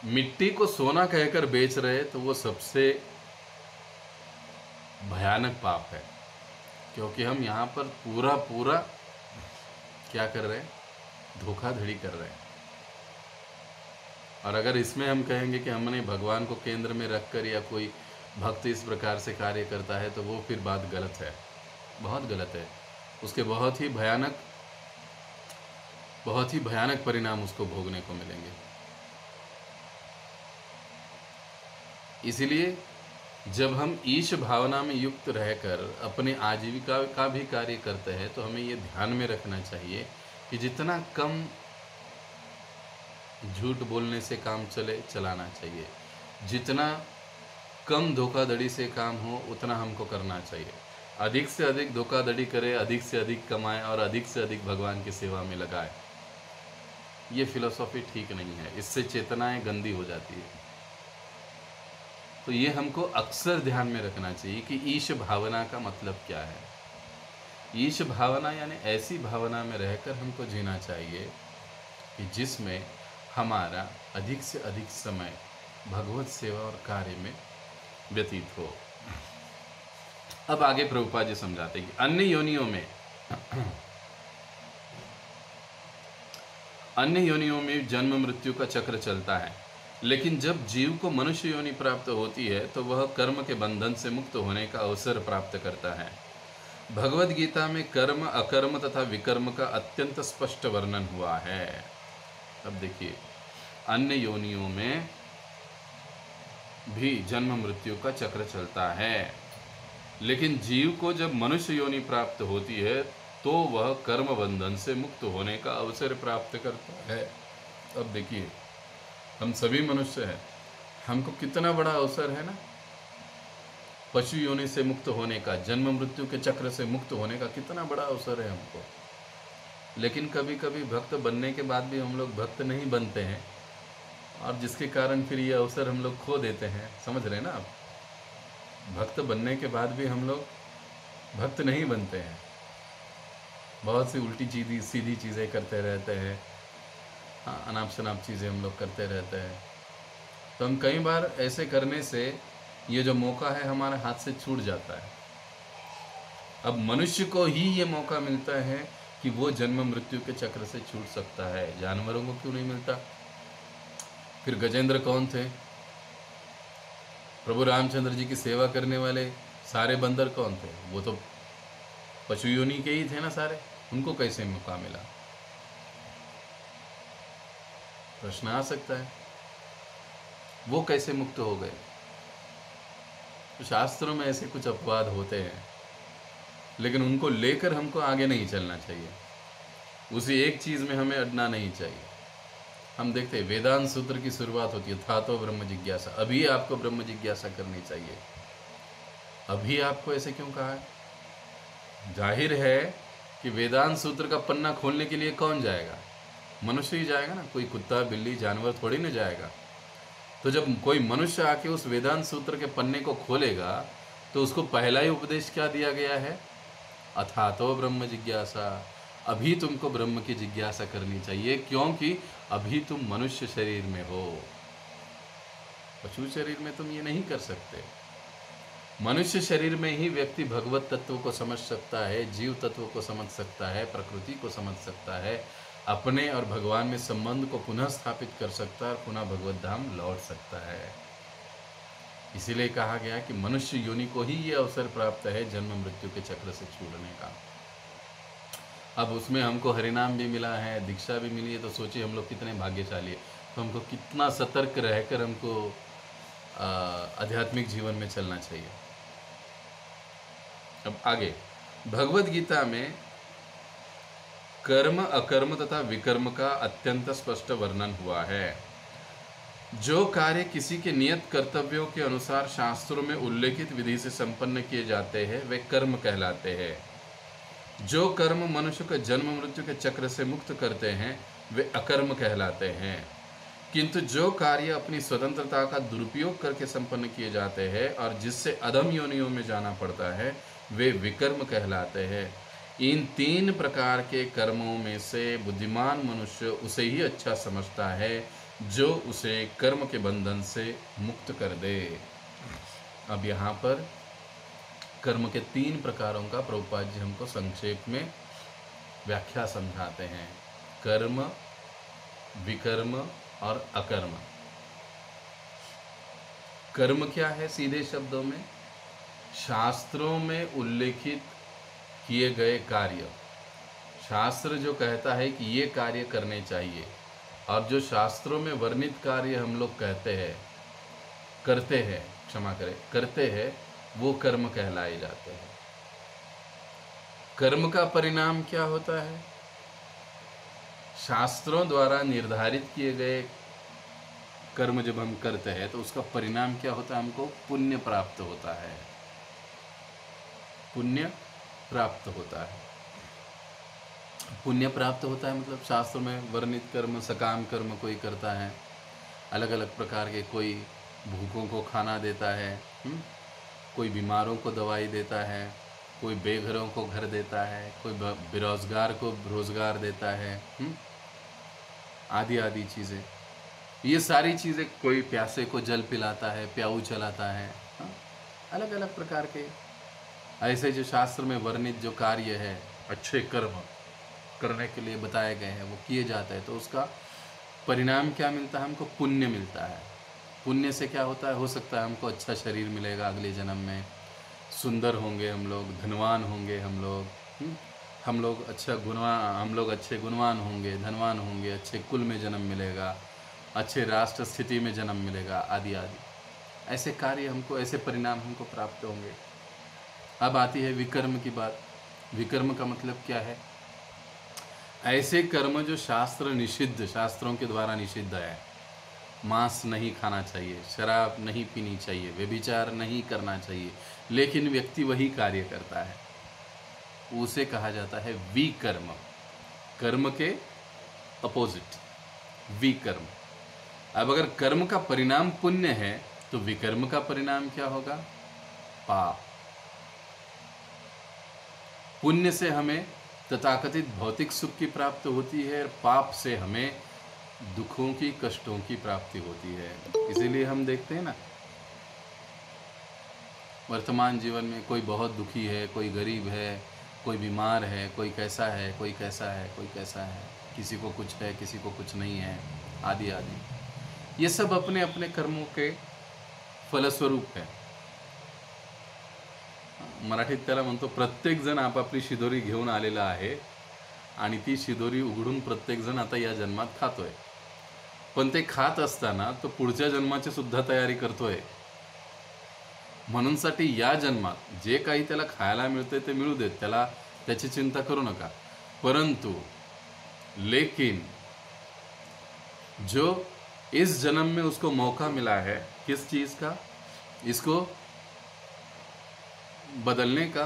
मिट्टी को सोना कहकर बेच रहे, तो वो सबसे भयानक पाप है, क्योंकि हम यहाँ पर पूरा क्या कर रहे हैं? धोखाधड़ी कर रहे हैं। और अगर इसमें हम कहेंगे कि हमने भगवान को केंद्र में रखकर या कोई भक्त इस प्रकार से कार्य करता है, तो वो फिर बात गलत है, बहुत गलत है। उसके बहुत ही भयानक परिणाम उसको भोगने को मिलेंगे। इसलिए जब हम ईश भावना में युक्त रहकर अपने आजीविका का भी कार्य करते हैं, तो हमें ये ध्यान में रखना चाहिए कि जितना कम झूठ बोलने से काम चलाना चाहिए, जितना कम धोखाधड़ी से काम हो उतना हमको करना चाहिए। अधिक से अधिक धोखाधड़ी करे, अधिक से अधिक कमाए और अधिक से अधिक भगवान की सेवा में लगाए। ये फिलॉसफी ठीक नहीं है, इससे चेतनाएं गंदी हो जाती है। तो ये हमको अक्सर ध्यान में रखना चाहिए कि ईश भावना का मतलब क्या है। ईश भावना यानी ऐसी भावना में रहकर हमको जीना चाहिए कि जिसमें हमारा अधिक से अधिक समय भगवत सेवा और कार्य में व्यतीत हो। अब आगे प्रभुपाद जी समझाते हैं कि अन्य योनियों में जन्म मृत्यु का चक्र चलता है, लेकिन जब जीव को मनुष्य योनि प्राप्त होती है तो वह कर्म के बंधन से मुक्त होने का अवसर प्राप्त करता है। भगवद गीता में कर्म, अकर्म तथा विकर्म का अत्यंत स्पष्ट वर्णन हुआ है। अब देखिए, अन्य योनियों में भी जन्म मृत्यु का चक्र चलता है, लेकिन जीव को जब मनुष्य योनि प्राप्त होती है तो वह कर्म बंधन से मुक्त होने का अवसर प्राप्त करता है। अब देखिए, हम सभी मनुष्य हैं, हमको कितना बड़ा अवसर है ना, पशु योनि से मुक्त होने का, जन्म मृत्यु के चक्र से मुक्त होने का कितना बड़ा अवसर है हमको। लेकिन कभी कभी भक्त बनने के बाद भी हम लोग भक्त नहीं बनते हैं, और जिसके कारण फिर ये अवसर हम लोग खो देते हैं। समझ रहे हैं ना आप? भक्त बनने के बाद भी हम लोग भक्त नहीं बनते हैं, बहुत सी उल्टी सीधी चीज़ें करते रहते हैं। हाँ, अनाप शनाप चीज़ें हम लोग करते रहते हैं। तो हम कई बार ऐसे करने से ये जो मौका है हमारे हाथ से छूट जाता है। अब मनुष्य को ही ये मौका मिलता है कि वो जन्म मृत्यु के चक्र से छूट सकता है, जानवरों को क्यों नहीं मिलता? फिर गजेंद्र कौन थे? प्रभु रामचंद्र जी की सेवा करने वाले सारे बंदर कौन थे? वो तो पशु योनि के ही थे ना सारे, उनको कैसे मौका मिला? प्रश्न आ सकता है, वो कैसे मुक्त हो गए? तो शास्त्रों में ऐसे कुछ अपवाद होते हैं, लेकिन उनको लेकर हमको आगे नहीं चलना चाहिए, उसी एक चीज़ में हमें अड़ना नहीं चाहिए। हम देखते हैं वेदांत सूत्र की शुरुआत होती है था तो ब्रह्म जिज्ञासा। अभी आपको ब्रह्म जिज्ञासा करनी चाहिए। अभी आपको ऐसे क्यों कहा है? जाहिर है कि वेदांत सूत्र का पन्ना खोलने के लिए कौन जाएगा? मनुष्य ही जाएगा ना, कोई कुत्ता बिल्ली जानवर थोड़ी ना जाएगा। तो जब कोई मनुष्य आके उस वेदांत सूत्र के पन्ने को खोलेगा तो उसको पहला ही उपदेश क्या दिया गया है? अथातो ब्रह्म जिज्ञासा। अभी तुमको ब्रह्म की जिज्ञासा करनी चाहिए, क्योंकि अभी तुम मनुष्य शरीर में हो, पशु शरीर में तुम ये नहीं कर सकते। मनुष्य शरीर में ही व्यक्ति भगवत तत्व को समझ सकता है, जीव तत्व को समझ सकता है, प्रकृति को समझ सकता है, अपने और भगवान में संबंध को पुनः स्थापित कर सकता है और पुनः भगवत धाम लौट सकता है। इसीलिए कहा गया कि मनुष्य योनि को ही ये अवसर प्राप्त है जन्म मृत्यु के चक्र से छूटने का। अब उसमें हमको हरिनाम भी मिला है, दीक्षा भी मिली है, तो सोचिए हम लोग कितने भाग्यशाली है। तो हमको कितना सतर्क रहकर हमको आध्यात्मिक जीवन में चलना चाहिए। अब आगे भगवद गीता में कर्म, अकर्म तथा विकर्म का अत्यंत स्पष्ट वर्णन हुआ है। जो कार्य किसी के नियत कर्तव्यों के अनुसार शास्त्रों में उल्लेखित विधि से संपन्न किए जाते हैं वे कर्म कहलाते हैं। जो कर्म मनुष्य को जन्म मृत्यु के चक्र से मुक्त करते हैं वे अकर्म कहलाते हैं, किंतु जो कार्य अपनी स्वतंत्रता का दुरुपयोग करके संपन्न किए जाते हैं और जिससे अधम योनियों में जाना पड़ता है वे विकर्म कहलाते हैं। इन तीन प्रकार के कर्मों में से बुद्धिमान मनुष्य उसे ही अच्छा समझता है जो उसे कर्म के बंधन से मुक्त कर दे। अब यहाँ पर कर्म के तीन प्रकारों का प्रभुपाद जी हमको संक्षेप में व्याख्या समझाते हैं। कर्म, विकर्म और अकर्म। कर्म क्या है? सीधे शब्दों में शास्त्रों में उल्लेखित किए गए कार्य। शास्त्र जो कहता है कि ये कार्य करने चाहिए, और जो शास्त्रों में वर्णित कार्य हम लोग कहते हैं, करते हैं, वो कर्म कहलाए जाते हैं। कर्म का परिणाम क्या होता है? शास्त्रों द्वारा निर्धारित किए गए कर्म जब हम करते हैं तो उसका परिणाम क्या होता है? हमको पुण्य प्राप्त होता है। पुण्य प्राप्त होता है। पुण्य प्राप्त होता है मतलब शास्त्र में वर्णित कर्म, सकाम कर्म कोई करता है, अलग अलग प्रकार के, कोई भूखों को खाना देता है, कोई बीमारों को दवाई देता है, कोई बेघरों को घर देता है, कोई बेरोजगार को रोजगार देता है, आदि आदि चीज़ें। ये सारी चीज़ें, कोई प्यासे को जल पिलाता है, प्याऊ चलाता है, अलग अलग प्रकार के ऐसे जो शास्त्र में वर्णित जो कार्य है, अच्छे कर्म करने के लिए बताए गए हैं, वो किए जाते हैं। तो उसका परिणाम क्या मिलता है? हमको पुण्य मिलता है। पुण्य से क्या होता है? हो सकता है हमको अच्छा शरीर मिलेगा अगले जन्म में, सुंदर होंगे हम लोग, धनवान होंगे हम लोग, हम लोग अच्छे गुणवान होंगे, धनवान होंगे, अच्छे कुल में जन्म मिलेगा, अच्छे राष्ट्र स्थिति में जन्म मिलेगा, आदि आदि। ऐसे कार्य हमको, ऐसे परिणाम हमको प्राप्त होंगे। अब आती है विकर्म की बात। विकर्म का मतलब क्या है? ऐसे कर्म जो शास्त्र निषिद्ध, शास्त्रों के द्वारा निषिद्ध है। मांस नहीं खाना चाहिए, शराब नहीं पीनी चाहिए, व्यभिचार नहीं करना चाहिए, लेकिन व्यक्ति वही कार्य करता है, उसे कहा जाता है विकर्म। कर्म के अपोजिट विकर्म। अब अगर कर्म का परिणाम पुण्य है तो विकर्म का परिणाम क्या होगा? पाप। पुण्य से हमें तथाकथित भौतिक सुख की प्राप्ति होती है, पाप से हमें दुखों की, कष्टों की प्राप्ति होती है। इसीलिए हम देखते हैं ना, वर्तमान जीवन में कोई बहुत दुखी है, कोई गरीब है, कोई बीमार है, कोई कैसा है, कोई कैसा है, कोई कैसा है, किसी को कुछ है, किसी को कुछ नहीं है, आदि आदि। ये सब अपने अपने कर्मों के फलस्वरूप है। मराठीत त्याला म्हणतो, प्रत्येक जण आपापली शिदोरी घेऊन आलेला आहे आणि ती शिदोरी उघडून प्रत्येक जण आता या जन्मात खातोय। पण ते खात असताना तो पुढच्या जन्माची सुद्धा तयारी करतोय। म्हणूनसाठी या जन्मात जे काही त्याला खायला मिळते ते मिळू देत, त्याला त्याची चिंता करू नका। परंतु लेकिन जो इस जन्म में उसको मौका मिला है, किस चीज़ का? इसको बदलने का,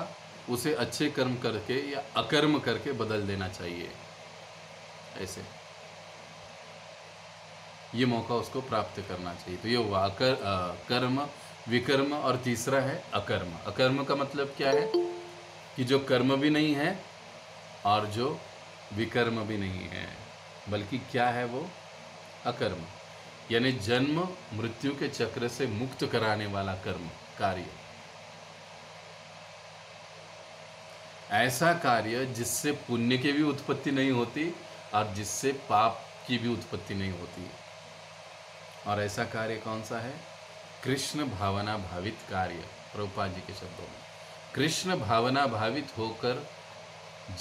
उसे अच्छे कर्म करके या अकर्म करके बदल देना चाहिए। ऐसे ये मौका उसको प्राप्त करना चाहिए। तो ये हुआ कर्म, विकर्म, और तीसरा है अकर्म। अकर्म का मतलब क्या है? कि जो कर्म भी नहीं है और जो विकर्म भी नहीं है, बल्कि क्या है वो? अकर्म, यानी जन्म मृत्यु के चक्र से मुक्त कराने वाला कर्म, कार्य। ऐसा कार्य जिससे पुण्य की भी उत्पत्ति नहीं होती और जिससे पाप की भी उत्पत्ति नहीं होती। और ऐसा कार्य कौन सा है? कृष्ण भावना भावित कार्य। प्रभुपाद जी के शब्दों में, कृष्ण भावना भावित होकर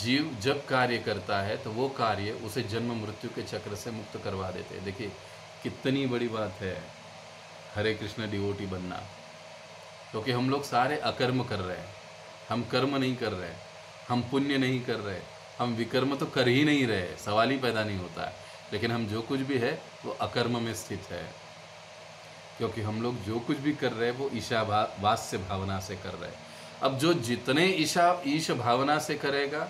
जीव जब कार्य करता है तो वो कार्य उसे जन्म मृत्यु के चक्र से मुक्त करवा देते हैं। देखिए कितनी बड़ी बात है हरे कृष्ण डिवोटी बनना, क्योंकि हम लोग सारे अकर्म कर रहे हैं, हम कर्म नहीं कर रहे, हम पुण्य नहीं कर रहे, हम विकर्म तो कर ही नहीं रहे, सवाल ही पैदा नहीं होता है। लेकिन हम जो कुछ भी है वो अकर्म में स्थित है, क्योंकि हम लोग जो कुछ भी कर रहे हैं वो ईशावास्य भावना से कर रहे हैं। अब जो जितने ईश भावना से करेगा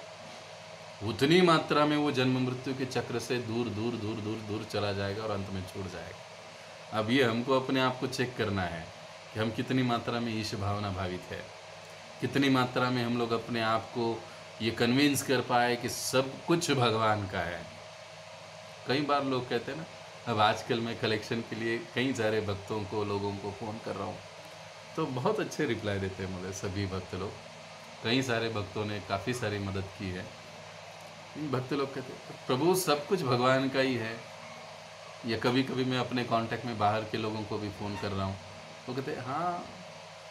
उतनी मात्रा में वो जन्म मृत्यु के चक्र से दूर दूर दूर दूर दूर चला जाएगा और अंत में छूट जाएगा। अब ये हमको अपने आप को चेक करना है कि हम कितनी मात्रा में ईश भावना भावित है, कितनी मात्रा में हम लोग अपने आप को ये कन्विंस कर पाए कि सब कुछ भगवान का है। कई बार लोग कहते हैं ना, अब आजकल मैं कलेक्शन के लिए कई सारे भक्तों को, लोगों को फ़ोन कर रहा हूँ, तो बहुत अच्छे रिप्लाई देते हैं मुझे सभी भक्त लोग। कई सारे भक्तों ने काफ़ी सारी मदद की है। भक्त लोग कहते हैं प्रभु सब कुछ भगवान का ही है। या कभी कभी मैं अपने कांटेक्ट में बाहर के लोगों को भी फ़ोन कर रहा हूँ, वो कहते हैं हाँ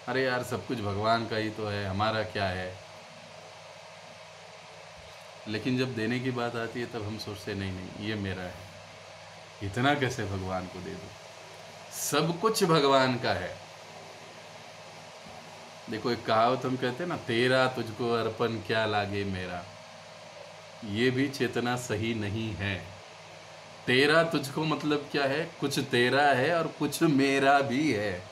अरे यार सब कुछ भगवान का ही तो है, हमारा क्या है। लेकिन जब देने की बात आती है तब हम सोचते नहीं नहीं ये मेरा है, इतना कैसे भगवान को दे दूँ, सब कुछ भगवान का है। देखो एक कहावत हम कहते हैं ना, तेरा तुझको अर्पण क्या लागे मेरा, ये भी चेतना सही नहीं है। तेरा तुझको मतलब क्या है? कुछ तेरा है और कुछ मेरा भी है,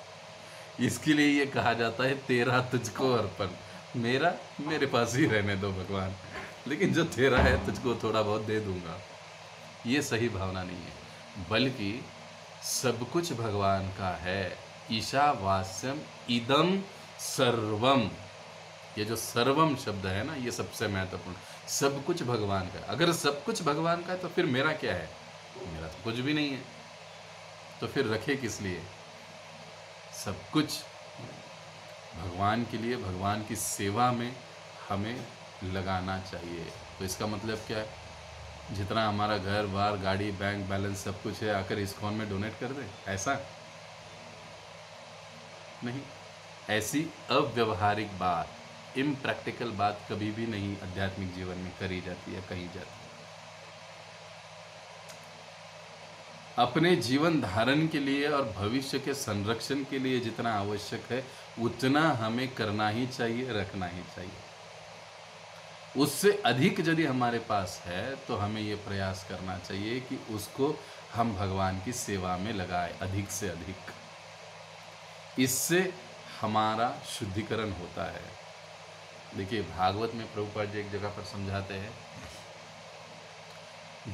इसके लिए ये कहा जाता है तेरा तुझको अर्पण। मेरा मेरे पास ही रहने दो भगवान, लेकिन जो तेरा है तुझको थोड़ा बहुत दे दूंगा। ये सही भावना नहीं है, बल्कि सब कुछ भगवान का है। ईशावास्यम इदम सर्वम, ये जो सर्वम शब्द है ना, ये सबसे महत्वपूर्ण। सब कुछ भगवान का है। अगर सब कुछ भगवान का है तो फिर मेरा क्या है? मेरा तो कुछ भी नहीं है, तो फिर रखे किस लिए? सब कुछ भगवान के लिए, भगवान की सेवा में हमें लगाना चाहिए। तो इसका मतलब क्या है? जितना हमारा घर बार, गाड़ी, बैंक बैलेंस सब कुछ है, आकर इस्कॉन में डोनेट कर दें, ऐसा नहीं। ऐसी अव्यवहारिक बात, इम्प्रैक्टिकल बात कभी भी नहीं आध्यात्मिक जीवन में करी जाती है, कही जाती है। अपने जीवन धारण के लिए और भविष्य के संरक्षण के लिए जितना आवश्यक है उतना हमें करना ही चाहिए, रखना ही चाहिए। उससे अधिक यदि हमारे पास है तो हमें ये प्रयास करना चाहिए कि उसको हम भगवान की सेवा में लगाएं, अधिक से अधिक। इससे हमारा शुद्धिकरण होता है। देखिए, भागवत में प्रभुपाद जी एक जगह पर समझाते हैं,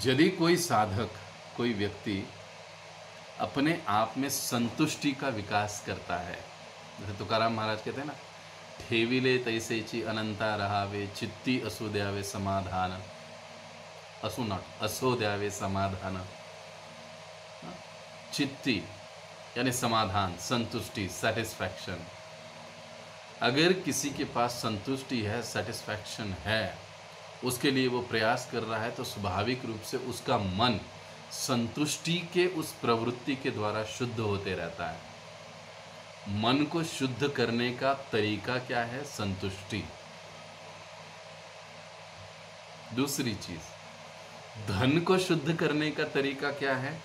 यदि कोई साधक, कोई व्यक्ति अपने आप में संतुष्टि का विकास करता है, जैसे तुकाराम महाराज कहते हैं ना, ठेविले तैसेची अनंता रहावे, चित्ती असो द्यावे समाधान, असो नॉट असो द्यावे समाधान। चित्ती यानी समाधान, संतुष्टि, सेटिस्फैक्शन। अगर किसी के पास संतुष्टि है, सेटिस्फैक्शन है, उसके लिए वो प्रयास कर रहा है, तो स्वाभाविक रूप से उसका मन संतुष्टि के उस प्रवृत्ति के द्वारा शुद्ध होते रहता है। मन को शुद्ध करने का तरीका क्या है? संतुष्टि। दूसरी चीज, धन को शुद्ध करने का तरीका क्या है?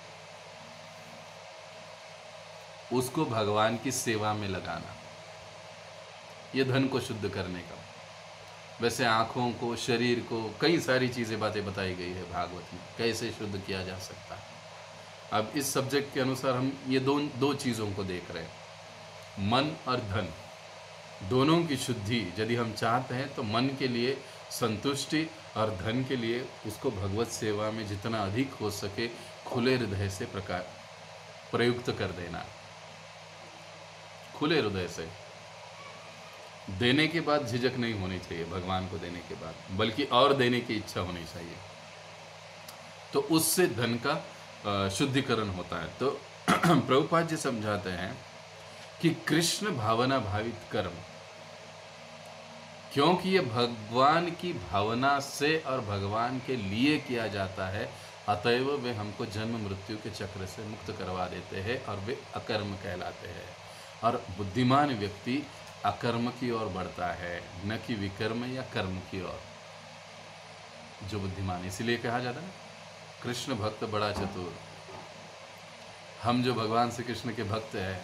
उसको भगवान की सेवा में लगाना, ये धन को शुद्ध करने का। वैसे आँखों को, शरीर को, कई सारी चीज़ें, बातें बताई गई है भागवत में, कैसे शुद्ध किया जा सकता है। अब इस सब्जेक्ट के अनुसार हम ये दो चीज़ों को देख रहे हैं, मन और धन। दोनों की शुद्धि यदि हम चाहते हैं तो मन के लिए संतुष्टि और धन के लिए उसको भगवत सेवा में जितना अधिक हो सके खुले हृदय से प्रयुक्त कर देना। खुले हृदय से देने के बाद झिझक नहीं होनी चाहिए, भगवान को देने के बाद, बल्कि और देने की इच्छा होनी चाहिए। तो उससे धन का शुद्धिकरण होता है। तो प्रभुपाद जी समझाते हैं कि कृष्ण भावना भावित कर्म, क्योंकि ये भगवान की भावना से और भगवान के लिए किया जाता है, अतएव वे हमको जन्म मृत्यु के चक्र से मुक्त करवा देते हैं और वे अकर्म कहलाते हैं। और बुद्धिमान व्यक्ति अकर्म की ओर बढ़ता है, न कि विकर्म या कर्म की ओर। जो बुद्धिमान, इसीलिए कहा जाता है कृष्ण भक्त बड़ा चतुर। हम जो भगवान श्री कृष्ण के भक्त हैं,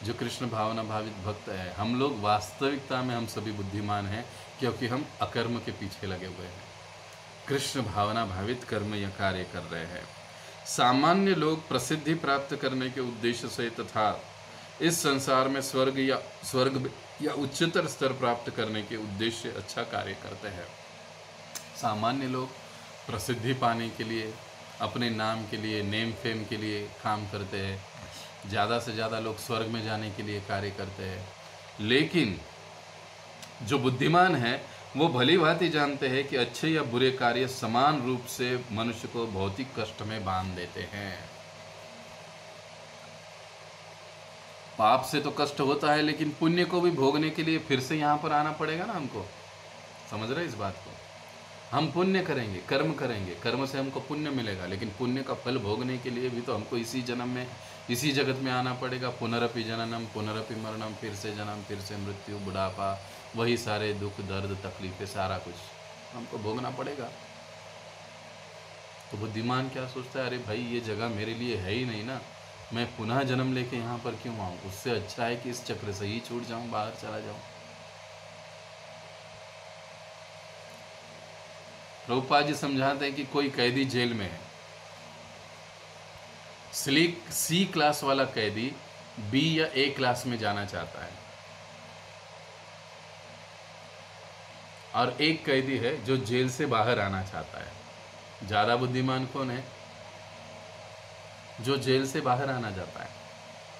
जो कृष्ण भावना भावित भक्त हैं, हम लोग वास्तविकता में हम सभी बुद्धिमान हैं, क्योंकि हम अकर्म के पीछे लगे हुए हैं, कृष्ण भावना भावित कर्म या कार्य कर रहे हैं। सामान्य लोग प्रसिद्धि प्राप्त करने के उद्देश्य से तथा इस संसार में स्वर्ग या उच्चतर स्तर प्राप्त करने के उद्देश्य से अच्छा कार्य करते हैं। सामान्य लोग प्रसिद्धि पाने के लिए, अपने नाम के लिए, नेम फेम के लिए काम करते हैं। ज़्यादा से ज़्यादा लोग स्वर्ग में जाने के लिए कार्य करते हैं। लेकिन जो बुद्धिमान है वो भली भांति जानते हैं कि अच्छे या बुरे कार्य समान रूप से मनुष्य को भौतिक कष्ट में बांध देते हैं। पाप से तो कष्ट होता है, लेकिन पुण्य को भी भोगने के लिए फिर से यहाँ पर आना पड़ेगा ना हमको। समझ रहे इस बात को? हम पुण्य करेंगे, कर्म करेंगे, कर्म से हमको पुण्य मिलेगा, लेकिन पुण्य का फल भोगने के लिए भी तो हमको इसी जन्म में, इसी जगत में आना पड़ेगा। पुनरपि जननम पुनरपि मरणम, फिर से जन्म, फिर से मृत्यु, बुढ़ापा, वही सारे दुख, दर्द, तकलीफें, सारा कुछ हमको भोगना पड़ेगा। तो बुद्धिमान क्या सोचता है, अरे भाई ये जगह मेरे लिए है ही नहीं ना, मैं पुनः जन्म लेके यहाँ पर क्यों आऊँ? उससे अच्छा है कि इस चक्र से ही छूट जाऊँ, बाहर चला जाऊँ। प्रभुपाद जी समझाते हैं कि कोई कैदी जेल में है, सी क्लास वाला कैदी बी या ए क्लास में जाना चाहता है। और एक कैदी है जो जेल से बाहर आना चाहता है। ज़्यादा बुद्धिमान कौन है? जो जेल से बाहर आना चाहता है।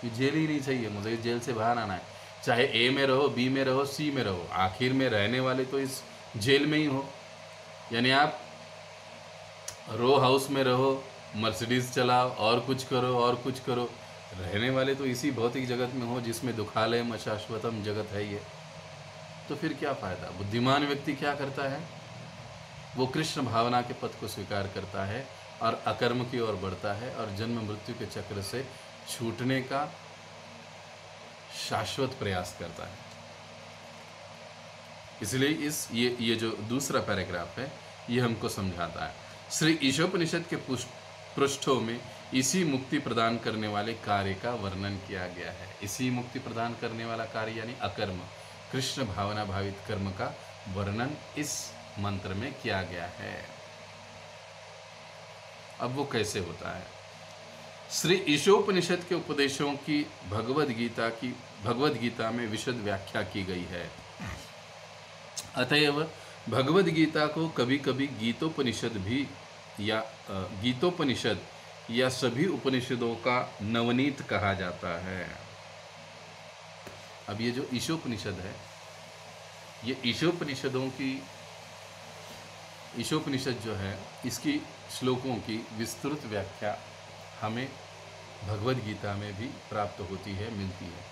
ये जेल ही नहीं चाहिए, मुझे जेल से बाहर आना है। चाहे ए में रहो, बी में रहो, सी में रहो, आखिर में रहने वाले तो इस जेल में ही हो। यानी आप रो हाउस में रहो, मर्सिडीज चलाओ, और कुछ करो और कुछ करो, रहने वाले तो इसी भौतिक जगत में हो जिसमें दुखालयम अशाश्वतम जगत है ये। तो फिर क्या फ़ायदा? बुद्धिमान व्यक्ति क्या करता है? वो कृष्ण भावना के पथ को स्वीकार करता है और अकर्म की ओर बढ़ता है और जन्म मृत्यु के चक्र से छूटने का शाश्वत प्रयास करता है। इसलिए ये जो दूसरा पैराग्राफ है ये हमको समझाता है। श्री ईशोपनिषद के पृष्ठों में इसी मुक्ति प्रदान करने वाले कार्य का वर्णन किया गया है। इसी मुक्ति प्रदान करने वाला कार्य यानी अकर्म, कृष्ण भावना भावित कर्म का वर्णन इस मंत्र में किया गया है। अब वो कैसे होता है? श्री ईशोपनिषद के उपदेशों की भगवद गीता में विशद व्याख्या की गई है। अतएव भगवद गीता को कभी कभी गीतोपनिषद या सभी उपनिषदों का नवनीत कहा जाता है। अब ये जो ईशोपनिषद है, ये ईशोपनिषद जो है, इसकी श्लोकों की विस्तृत व्याख्या हमें भगवद गीता में भी प्राप्त होती है, मिलती है।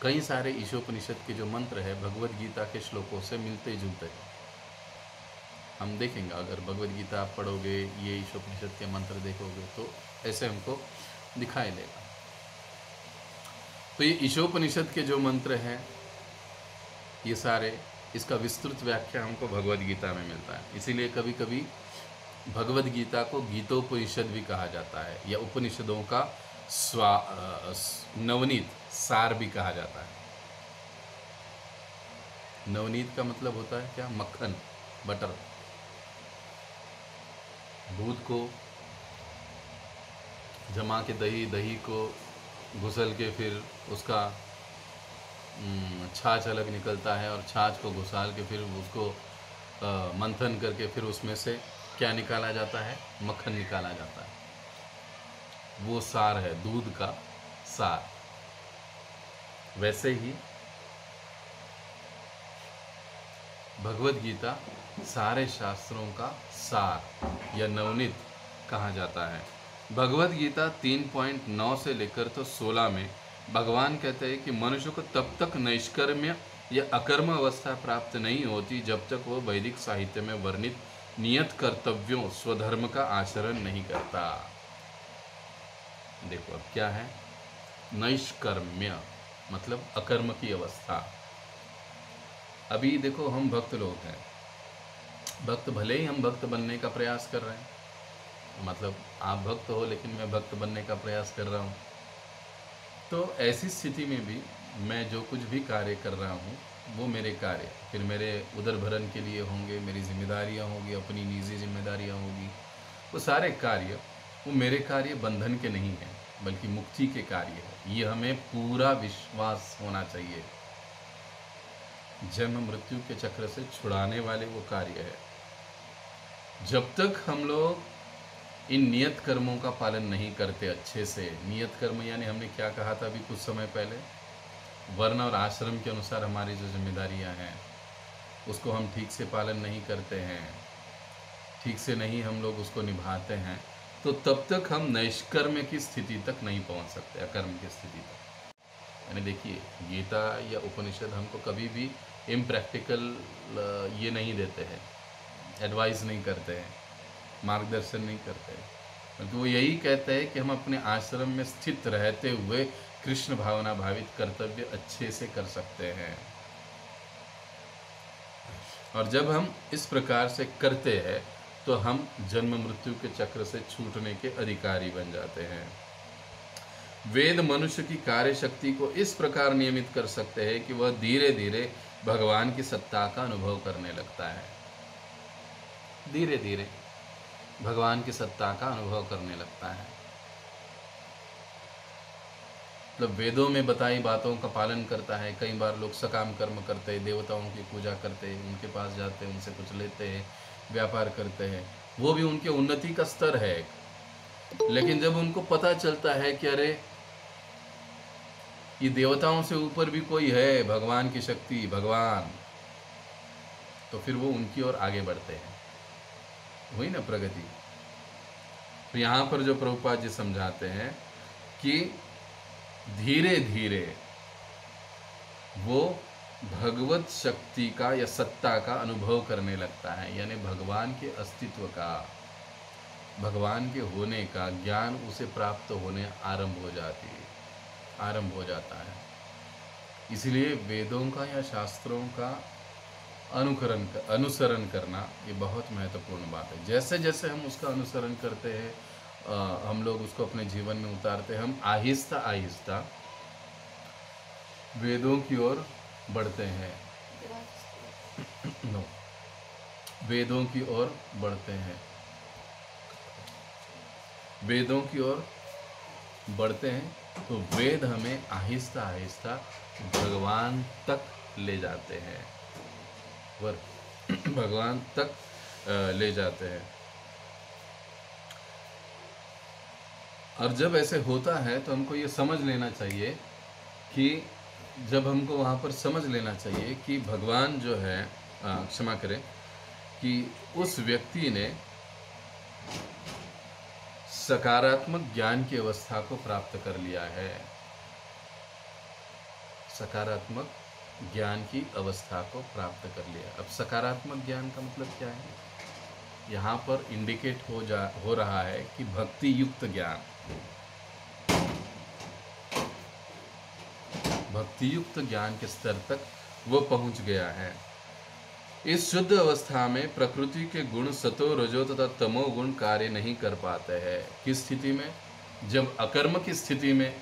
कई सारे ईशोपनिषद के जो मंत्र है भगवद गीता के श्लोकों से मिलते जुलते हैं। हम देखेंगे, अगर भगवद गीता आप पढ़ोगे, ये ईशोपनिषद के मंत्र देखोगे तो ऐसे हमको दिखाई देगा। तो ये ईशोपनिषद के जो मंत्र हैं ये सारे, इसका विस्तृत व्याख्या हमको भगवद गीता में मिलता है। इसीलिए कभी कभी भगवद गीता को गीतोपनिषद भी कहा जाता है या उपनिषदों का नवनीत सार भी कहा जाता है। नवनीत का मतलब होता है क्या? मक्खन, बटर। दूध को जमा के दही को घुसल के फिर उसका छाछ अलग निकलता है और छाछ को घुसाल के फिर उसको मंथन करके फिर उसमें से क्या निकाला जाता है? मक्खन निकाला जाता है। वो सार है, दूध का सार। वैसे ही भगवद गीता सारे शास्त्रों का सार या नवनीत कहा जाता है। भगवद गीता 3.9 से लेकर तो 16 में भगवान कहते हैं कि मनुष्य को तब तक नैष्कर्म्य या अकर्म अवस्था प्राप्त नहीं होती जब तक वो वैदिक साहित्य में वर्णित नियत कर्तव्यों स्वधर्म का आचरण नहीं करता। देखो अब क्या है? नैष्कर्म्य मतलब अकर्म की अवस्था। अभी देखो हम भक्त लोग हैं, भक्त भले ही हम भक्त बनने का प्रयास कर रहे हैं, मतलब आप भक्त हो लेकिन मैं भक्त बनने का प्रयास कर रहा हूँ, तो ऐसी स्थिति में भी मैं जो कुछ भी कार्य कर रहा हूँ वो मेरे कार्य फिर मेरे उदर भरण के लिए होंगे, मेरी जिम्मेदारियाँ होंगी, अपनी निजी जिम्मेदारियाँ होगी। वो सारे कार्य वो मेरे कार्य बंधन के नहीं हैं बल्कि मुक्ति के कार्य है। ये हमें पूरा विश्वास होना चाहिए। जन्म मृत्यु के चक्र से छुड़ाने वाले वो कार्य है। जब तक हम लोग इन नियत कर्मों का पालन नहीं करते अच्छे से, नियत कर्म यानी हमने क्या कहा था अभी कुछ समय पहले, वर्ण और आश्रम के अनुसार हमारी जो जिम्मेदारियां हैं उसको हम ठीक से पालन नहीं करते हैं, ठीक से नहीं हम लोग उसको निभाते हैं, तो तब तक हम नैष्कर्म्य की स्थिति तक नहीं पहुंच सकते, अकर्म की स्थिति तक। यानी देखिए, गीता या उपनिषद हमको कभी भी इम्प्रैक्टिकल ये नहीं देते हैं, एडवाइस नहीं करते हैं, मार्गदर्शन नहीं करते हैं, बल्कि वो यही कहते हैं कि हम अपने आश्रम में स्थित रहते हुए कृष्ण भावना भावित कर्तव्य अच्छे से कर सकते हैं। और जब हम इस प्रकार से करते हैं तो हम जन्म मृत्यु के चक्र से छूटने के अधिकारी बन जाते हैं। वेद मनुष्य की कार्य शक्ति को इस प्रकार नियमित कर सकते हैं कि वह धीरे धीरे भगवान की सत्ता का अनुभव करने लगता है। धीरे धीरे भगवान की सत्ता का अनुभव करने लगता है। मतलब वेदों में बताई बातों का पालन करता है। कई बार लोग सकाम कर्म करते हैं, देवताओं की पूजा करते हैं, उनके पास जाते हैं, उनसे कुछ लेते हैं, व्यापार करते हैं, वो भी उनके उन्नति का स्तर है एक। लेकिन जब उनको पता चलता है कि अरे ये देवताओं से ऊपर भी कोई है, भगवान की शक्ति, भगवान, तो फिर वो उनकी ओर आगे बढ़ते हैं। हुई ना प्रगति। तो यहाँ पर जो प्रभुपाद जी समझाते हैं कि धीरे धीरे वो भगवत शक्ति का या सत्ता का अनुभव करने लगता है, यानी भगवान के अस्तित्व का, भगवान के होने का ज्ञान उसे प्राप्त होने आरंभ हो जाता है। इसलिए वेदों का या शास्त्रों का अनुसरण करना ये बहुत महत्वपूर्ण बात है। जैसे जैसे हम उसका अनुसरण करते हैं, हम लोग उसको अपने जीवन में उतारते हैं, हम आहिस्ता आहिस्ता वेदों की ओर बढ़ते हैं। नो, वेदों की ओर बढ़ते हैं, वेदों की ओर बढ़ते हैं। तो वेद हमें आहिस्ता आहिस्ता भगवान तक ले जाते हैं, भगवान तक ले जाते हैं। और जब ऐसे होता है तो हमको ये समझ लेना चाहिए कि जब हमको वहाँ पर समझ लेना चाहिए कि भगवान जो है, क्षमा करें, कि उस व्यक्ति ने सकारात्मक ज्ञान की अवस्था को प्राप्त कर लिया है। सकारात्मक ज्ञान की अवस्था को प्राप्त कर लिया। अब सकारात्मक ज्ञान का मतलब क्या है? यहाँ पर इंडिकेट हो रहा है कि भक्ति युक्त ज्ञान, भक्ति युक्त ज्ञान के स्तर तक वो पहुंच गया है। इस शुद्ध अवस्था में प्रकृति के गुण सतो रजो तथा तमो गुण कार्य नहीं कर पाते हैं। किस स्थिति में? जब अकर्म की स्थिति में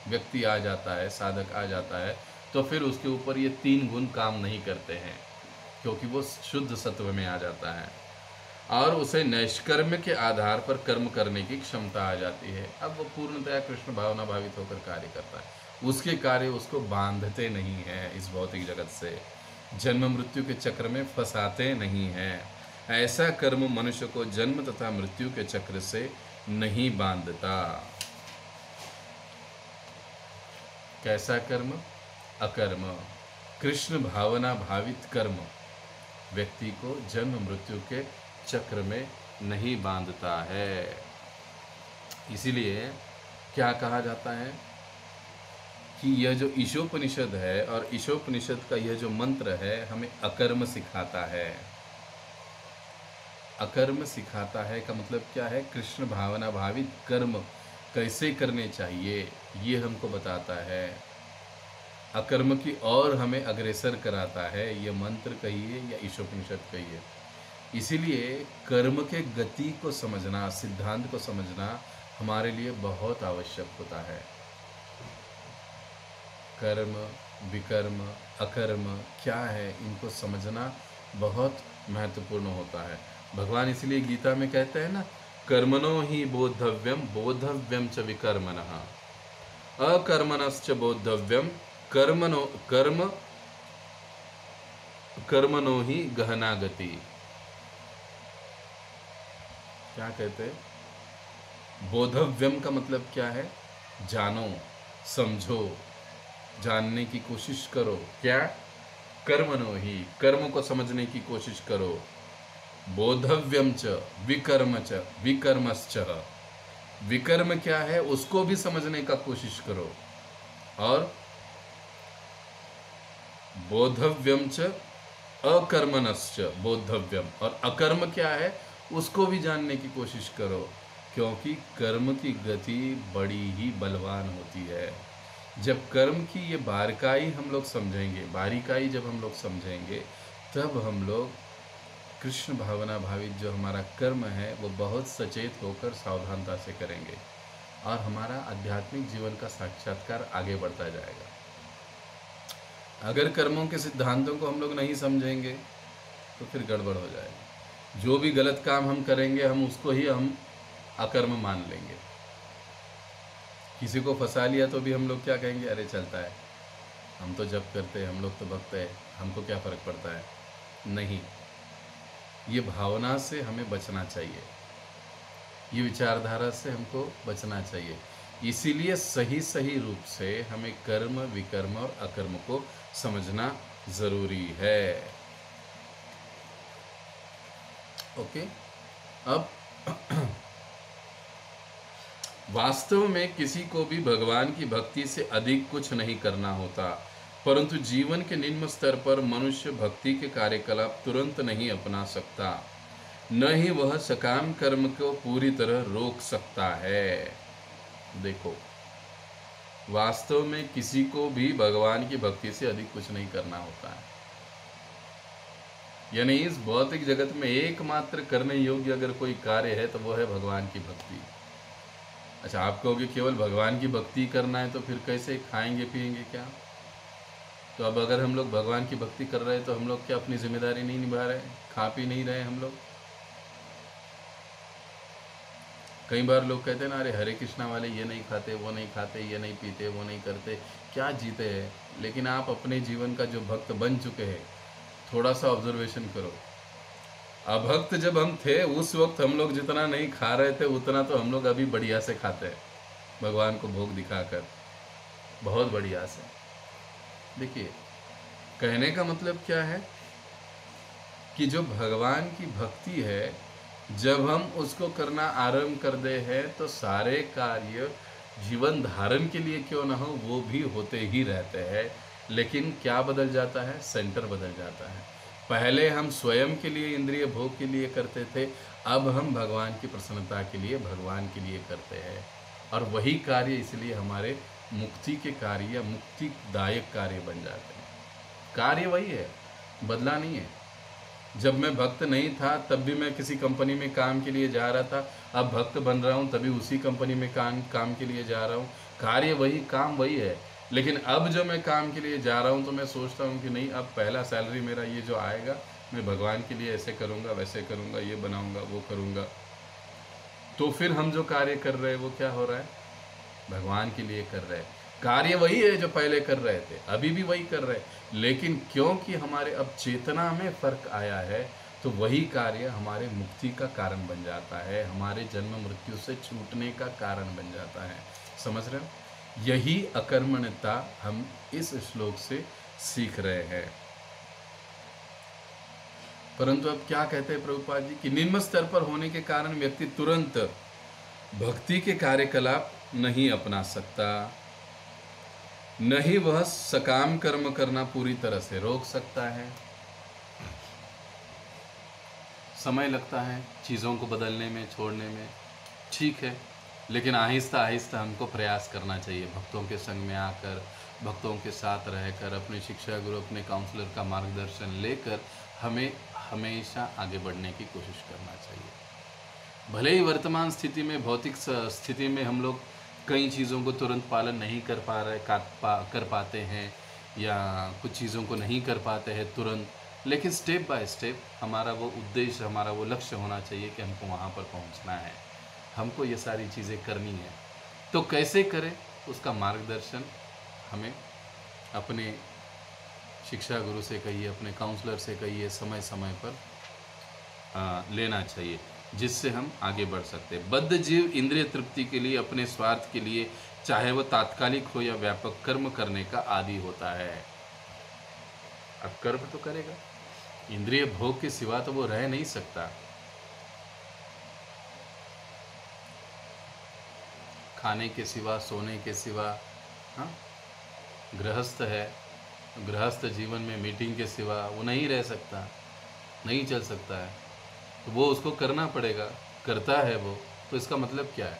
व्यक्ति आ जाता है, साधक आ जाता है, तो फिर उसके ऊपर ये 3 गुण काम नहीं करते हैं, क्योंकि वो शुद्ध सत्व में आ जाता है और उसे नैष्कर्म के आधार पर कर्म करने की क्षमता आ जाती है। अब वो पूर्णतया कृष्ण भावना भावित होकर कार्य करता है। उसके कार्य उसको बांधते नहीं हैं, इस भौतिक जगत से जन्म मृत्यु के चक्र में फंसाते नहीं हैं। ऐसा कर्म मनुष्य को जन्म तथा मृत्यु के चक्र से नहीं बांधता। कैसा कर्म? अकर्म, कृष्ण भावना भावित कर्म व्यक्ति को जन्म मृत्यु के चक्र में नहीं बांधता है। इसीलिए क्या कहा जाता है कि यह जो ईशोपनिषद है और ईशोपनिषद का यह जो मंत्र है हमें अकर्म सिखाता है। अकर्म सिखाता है का मतलब क्या है? कृष्ण भावना भावित कर्म कैसे करने चाहिए ये हमको बताता है। अकर्म की ओर हमें अग्रसर कराता है, ये मंत्र कहिए या ईशोपनिषद कहिए। इसीलिए कर्म के गति को समझना, सिद्धांत को समझना हमारे लिए बहुत आवश्यक होता है। कर्म, विकर्म, अकर्म क्या है, इनको समझना बहुत महत्वपूर्ण होता है। भगवान इसलिए गीता में कहते हैं ना, कर्मणो ही बोद्धव्यम बोद्धव्यम च विकर्मणः अकर्मणश्च बोद्धव्यम कर्मणो ही गहना गति। क्या कहते हैं? बोधव्यम का मतलब क्या है? जानो, समझो, जानने की कोशिश करो। क्या? कर्मणो ही, कर्म को समझने की कोशिश करो। बोधव्यम च विकर्मश्च, विकर्म क्या है उसको भी समझने का कोशिश करो। और बोधव्यम च अकर्मणश्च बोधव्यम, और अकर्म क्या है उसको भी जानने की कोशिश करो, क्योंकि कर्म की गति बड़ी ही बलवान होती है। जब कर्म की ये बारीकाई हम लोग समझेंगे, बारीकाई जब हम लोग समझेंगे, तब हम लोग कृष्ण भावना भावित जो हमारा कर्म है वो बहुत सचेत होकर सावधानता से करेंगे और हमारा आध्यात्मिक जीवन का साक्षात्कार आगे बढ़ता जाएगा। अगर कर्मों के सिद्धांतों को हम लोग नहीं समझेंगे तो फिर गड़बड़ हो जाएगी। जो भी गलत काम हम करेंगे हम उसको ही हम अकर्म मान लेंगे किसी को फंसा लिया तो भी हम लोग क्या कहेंगे, अरे चलता है, हम तो जप करते हैं, हम लोग तो भक्त है, हमको क्या फ़र्क पड़ता है। नहीं, ये भावना से हमें बचना चाहिए, ये विचारधारा से हमको बचना चाहिए। इसीलिए सही सही रूप से हमें कर्म, विकर्म और अकर्म को समझना ज़रूरी है। ओके, अब वास्तव में किसी को भी भगवान की भक्ति से अधिक कुछ नहीं करना होता, परंतु जीवन के निम्न स्तर पर मनुष्य भक्ति के कार्यकलाप तुरंत नहीं अपना सकता, न ही वह सकाम कर्म को पूरी तरह रोक सकता है। देखो, वास्तव में किसी को भी भगवान की भक्ति से अधिक कुछ नहीं करना होता है, यानी इस भौतिक जगत में एकमात्र करने योग्य अगर कोई कार्य है तो वो है भगवान की भक्ति। अच्छा, आप कहोगे केवल भगवान की भक्ति करना है तो फिर कैसे खाएंगे पिएंगे क्या? तो अब अगर हम लोग भगवान की भक्ति कर रहे हैं तो हम लोग क्या अपनी जिम्मेदारी नहीं निभा रहे, खा पी नहीं रहे हम लोग? कई बार लोग कहते हैं ना, अरे हरे कृष्णा वाले ये नहीं खाते, वो नहीं खाते, ये नहीं पीते, वो नहीं करते, क्या जीते हैं। लेकिन आप अपने जीवन का जो भक्त बन चुके हैं, थोड़ा सा ऑब्जर्वेशन करो। अभक्त जब हम थे उस वक्त हम लोग जितना नहीं खा रहे थे उतना तो हम लोग अभी बढ़िया से खाते हैं, भगवान को भोग दिखाकर, बहुत बढ़िया से। देखिए, कहने का मतलब क्या है कि जो भगवान की भक्ति है, जब हम उसको करना आरंभ कर दे हैं तो सारे कार्य जीवन धारण के लिए क्यों ना हो वो भी होते ही रहते हैं। लेकिन क्या बदल जाता है? सेंटर बदल जाता है। पहले हम स्वयं के लिए, इंद्रिय भोग के लिए करते थे, अब हम भगवान की प्रसन्नता के लिए, भगवान के लिए करते हैं। और वही कार्य इसलिए हमारे मुक्ति के कार्य या मुक्तिदायक कार्य बन जाते हैं। कार्य वही है, बदला नहीं है। जब मैं भक्त नहीं था तब भी मैं किसी कंपनी में काम के लिए जा रहा था, अब भक्त बन रहा हूँ तभी उसी कंपनी में काम के लिए जा रहा हूँ। कार्य वही, काम वही है। लेकिन अब जो मैं काम के लिए जा रहा हूँ तो मैं सोचता हूँ कि नहीं, अब पहला सैलरी मेरा ये जो आएगा, मैं भगवान के लिए ऐसे करूँगा, वैसे करूँगा, ये बनाऊँगा, वो करूँगा। तो फिर हम जो कार्य कर रहे हैं वो क्या हो रहा है? भगवान के लिए कर रहे हैं। कार्य वही है जो पहले कर रहे थे, अभी भी वही कर रहे हैं। लेकिन क्योंकि हमारे अब चेतना में फर्क आया है तो वही कार्य हमारे मुक्ति का कारण बन जाता है, हमारे जन्म मृत्यु से छूटने का कारण बन जाता है। समझ रहे हो? यही अकर्मण्यता हम इस श्लोक से सीख रहे हैं। परंतु अब क्या कहते हैं प्रभुपाद जी कि निम्न स्तर पर होने के कारण व्यक्ति तुरंत भक्ति के कार्यकलाप नहीं अपना सकता, न ही वह सकाम कर्म करना पूरी तरह से रोक सकता है। समय लगता है चीज़ों को बदलने में, छोड़ने में, ठीक है, लेकिन आहिस्ता आहिस्ता हमको प्रयास करना चाहिए। भक्तों के संग में आकर, भक्तों के साथ रहकर, अपने शिक्षा गुरु, अपने काउंसलर का मार्गदर्शन लेकर हमें हमेशा आगे बढ़ने की कोशिश करना चाहिए। भले ही वर्तमान स्थिति में, भौतिक स्थिति में हम लोग कई चीज़ों को तुरंत पालन नहीं कर पाते हैं या कुछ चीज़ों को नहीं कर पाते हैं तुरंत, लेकिन स्टेप बाय स्टेप हमारा वो उद्देश्य, हमारा वो लक्ष्य होना चाहिए कि हमको वहाँ पर पहुँचना है, हमको ये सारी चीज़ें करनी है। तो कैसे करें उसका मार्गदर्शन हमें अपने शिक्षा गुरु से कहिए, अपने काउंसलर से कहिए, समय समय पर लेना चाहिए, जिससे हम आगे बढ़ सकते हैं। बद्ध जीव इंद्रिय तृप्ति के लिए, अपने स्वार्थ के लिए, चाहे वह तात्कालिक हो या व्यापक, कर्म करने का आदी होता है। अब कर्म तो करेगा, इंद्रिय भोग के सिवा तो वो रह नहीं सकता। खाने के सिवा, सोने के सिवा, हाँ, गृहस्थ है, गृहस्थ जीवन में मीटिंग के सिवा वो नहीं रह सकता, नहीं चल सकता है, तो वो उसको करना पड़ेगा। करता है वो, तो इसका मतलब क्या है?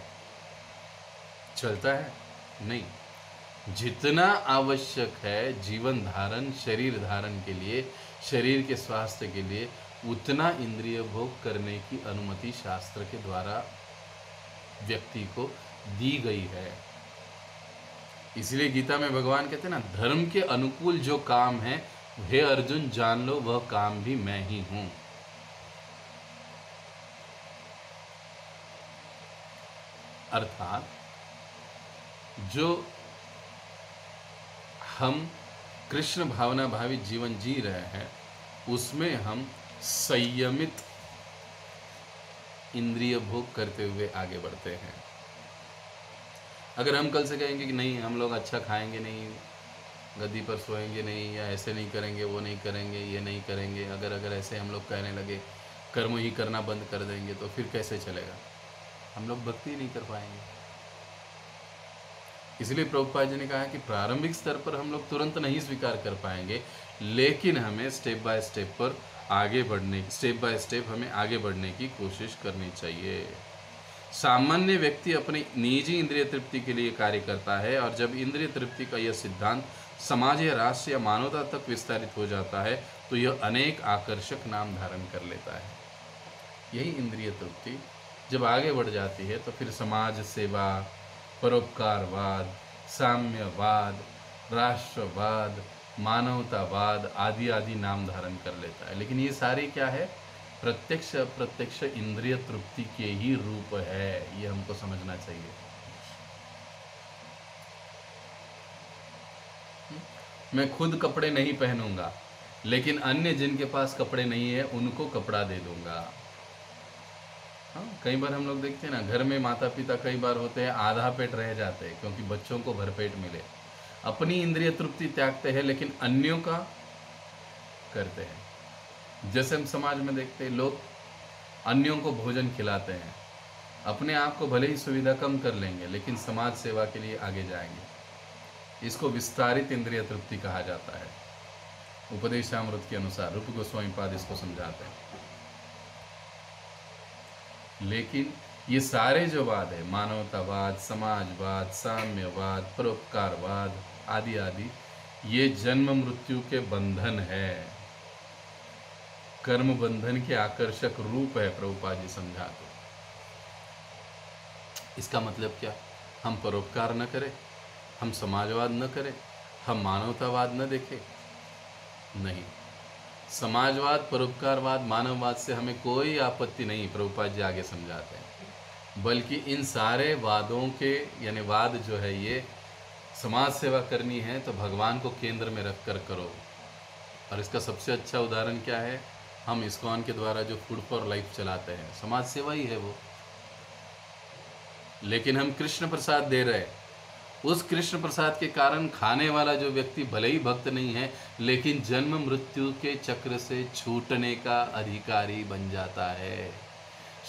चलता है? नहीं। जितना आवश्यक है जीवन धारण, शरीर धारण के लिए, शरीर के स्वास्थ्य के लिए, उतना इंद्रिय भोग करने की अनुमति शास्त्र के द्वारा व्यक्ति को दी गई है। इसलिए गीता में भगवान कहते हैं ना, धर्म के अनुकूल जो काम है, हे अर्जुन जान लो वह काम भी मैं ही हूं। अर्थात जो हम कृष्ण भावना भावी जीवन जी रहे हैं उसमें हम संयमित इंद्रिय भोग करते हुए आगे बढ़ते हैं। अगर हम कल से कहेंगे कि नहीं हम लोग अच्छा खाएंगे नहीं, गद्दी पर सोएंगे नहीं, या ऐसे नहीं करेंगे, वो नहीं करेंगे, ये नहीं करेंगे, अगर ऐसे हम लोग कहने लगे, कर्म ही करना बंद कर देंगे, तो फिर कैसे चलेगा? हम लोग भक्ति नहीं कर पाएंगे। इसलिए प्रभुपाद जी ने कहा कि प्रारंभिक स्तर पर हम लोग तुरंत नहीं स्वीकार कर पाएंगे, लेकिन हमें स्टेप बाय स्टेप हमें आगे बढ़ने की कोशिश करनी चाहिए। सामान्य व्यक्ति अपनी निजी इंद्रिय तृप्ति के लिए कार्य करता है, और जब इंद्रिय तृप्ति का यह सिद्धांत समाज या राष्ट्र या मानवता तक विस्तारित हो जाता है तो यह अनेक आकर्षक नाम धारण कर लेता है। यही इंद्रिय तृप्ति जब आगे बढ़ जाती है तो फिर समाज सेवा, परोपकारवाद, साम्यवाद, राष्ट्रवाद, मानवतावाद आदि आदि नाम धारण कर लेता है। लेकिन ये सारी क्या है? प्रत्यक्ष अप्रत्यक्ष इंद्रिय तृप्ति के ही रूप है। ये हमको समझना चाहिए। मैं खुद कपड़े नहीं पहनूंगा, लेकिन अन्य जिनके पास कपड़े नहीं है उनको कपड़ा दे दूंगा। हाँ, कई बार हम लोग देखते हैं ना, घर में माता पिता कई बार होते हैं आधा पेट रह जाते हैं क्योंकि बच्चों को भरपेट मिले। अपनी इंद्रिय तृप्ति त्यागते हैं लेकिन अन्यों का करते हैं। जैसे हम समाज में देखते हैं, लोग अन्यों को भोजन खिलाते हैं, अपने आप को भले ही सुविधा कम कर लेंगे लेकिन समाज सेवा के लिए आगे जाएंगे। इसको विस्तारित इंद्रिय तृप्ति कहा जाता है। उपदेशामृत के अनुसार रूप गोस्वामी पाद इसको समझाते हैं। लेकिन ये सारे जो वाद है, मानवतावाद, समाजवाद, साम्यवाद, परोपकारवाद आदि आदि, ये जन्म मृत्यु के बंधन है, कर्म बंधन के आकर्षक रूप है। प्रभुपाद जी समझाते। इसका मतलब क्या? हम परोपकार न करें, हम समाजवाद न करें, हम मानवतावाद न देखें? नहीं, समाजवाद, परोपकारवाद, मानववाद से हमें कोई आपत्ति नहीं, प्रभुपाद जी आगे समझाते हैं। बल्कि इन सारे वादों के यानी वाद जो है, ये समाज सेवा करनी है तो भगवान को केंद्र में रख कर करो। और इसका सबसे अच्छा उदाहरण क्या है? हम इस्कॉन के द्वारा जो फूड फॉर लाइफ चलाते हैं, समाज सेवा ही है वो। लेकिन हम कृष्ण प्रसाद दे रहे हैं। उस कृष्ण प्रसाद के कारण खाने वाला जो व्यक्ति भले ही भक्त नहीं है लेकिन जन्म मृत्यु के चक्र से छूटने का अधिकारी बन जाता है।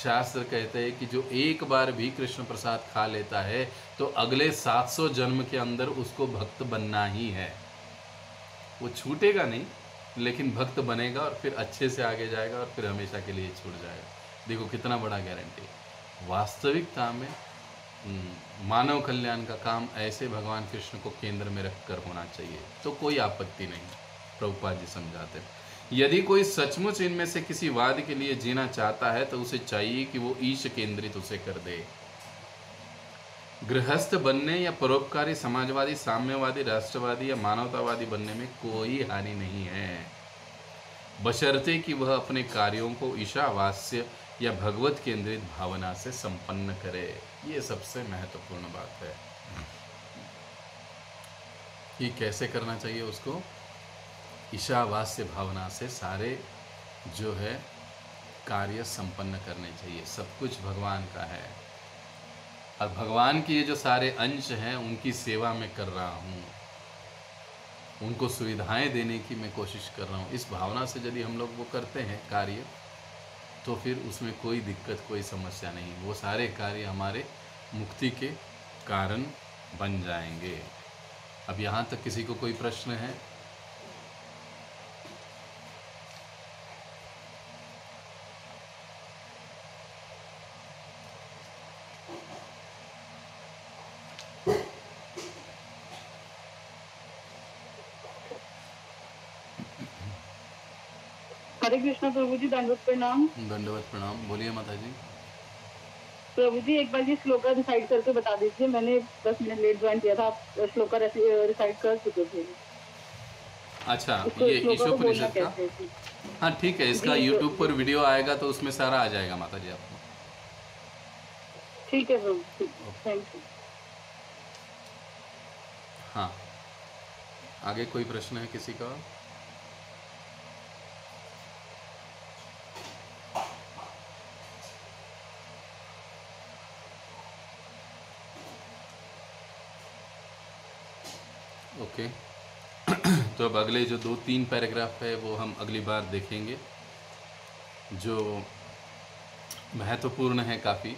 शास्त्र कहते हैं कि जो एक बार भी कृष्ण प्रसाद खा लेता है तो अगले 700 जन्म के अंदर उसको भक्त बनना ही है। वो छूटेगा नहीं लेकिन भक्त बनेगा और फिर अच्छे से आगे जाएगा और फिर हमेशा के लिए छूट जाएगा। देखो कितना बड़ा गारंटी। वास्तविकता में मानव कल्याण का काम ऐसे भगवान कृष्ण को केंद्र में रखकर होना चाहिए, तो कोई आपत्ति नहीं। प्रभुपाद जी समझाते हैं, यदि कोई सचमुच इनमें से किसी वाद के लिए जीना चाहता है तो उसे चाहिए कि वो ईश केंद्रित उसे कर दे। गृहस्थ बनने या परोपकारी, समाजवादी, साम्यवादी, राष्ट्रवादी या मानवतावादी बनने में कोई हानि नहीं है, बशर्ते कि वह अपने कार्यों को ईशावास्य या भगवत केंद्रित भावना से संपन्न करे। ये सबसे महत्वपूर्ण बात है कि कैसे करना चाहिए उसको। ईशावास्य भावना से सारे जो है कार्य संपन्न करने चाहिए। सब कुछ भगवान का है और भगवान के ये जो सारे अंश हैं उनकी सेवा में कर रहा हूँ, उनको सुविधाएं देने की मैं कोशिश कर रहा हूँ। इस भावना से यदि हम लोग वो करते हैं कार्य तो फिर उसमें कोई दिक्कत, कोई समस्या नहीं। वो सारे कार्य हमारे मुक्ति के कारण बन जाएंगे। अब यहाँ तक किसी को कोई प्रश्न है? हरे कृष्णा प्रभु जी, दंडवत प्रणाम। दंडवत प्रणाम। बोलिए माता जी। प्रभु जी एक बार ये श्लोका रिसाइट करके बता दीजिए। मैंने 10 मिनट लेट ज्वाइन किया था, आप श्लोका रिसाइट कर चुके थे। अच्छा, ये ईशोपनिषद का? हाँ ठीक है, इसका यूट्यूब पर वीडियो आएगा तो उसमें सारा आ जाएगा माता जी आपको। ठीक है प्रभु, थैंक यू। हाँ, आगे कोई प्रश्न है किसी का? ओके। तो अब अगले जो 2-3 पैराग्राफ है वो हम अगली बार देखेंगे, जो महत्वपूर्ण है काफ़ी,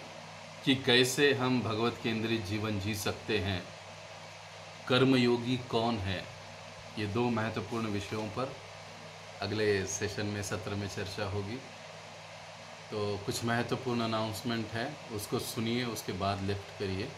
कि कैसे हम भगवत केंद्रित जीवन जी सकते हैं, कर्मयोगी कौन है। ये 2 महत्वपूर्ण विषयों पर अगले सेशन में, सत्र में चर्चा होगी। तो कुछ महत्वपूर्ण अनाउंसमेंट है, उसको सुनिए, उसके बाद लेफ्ट करिए।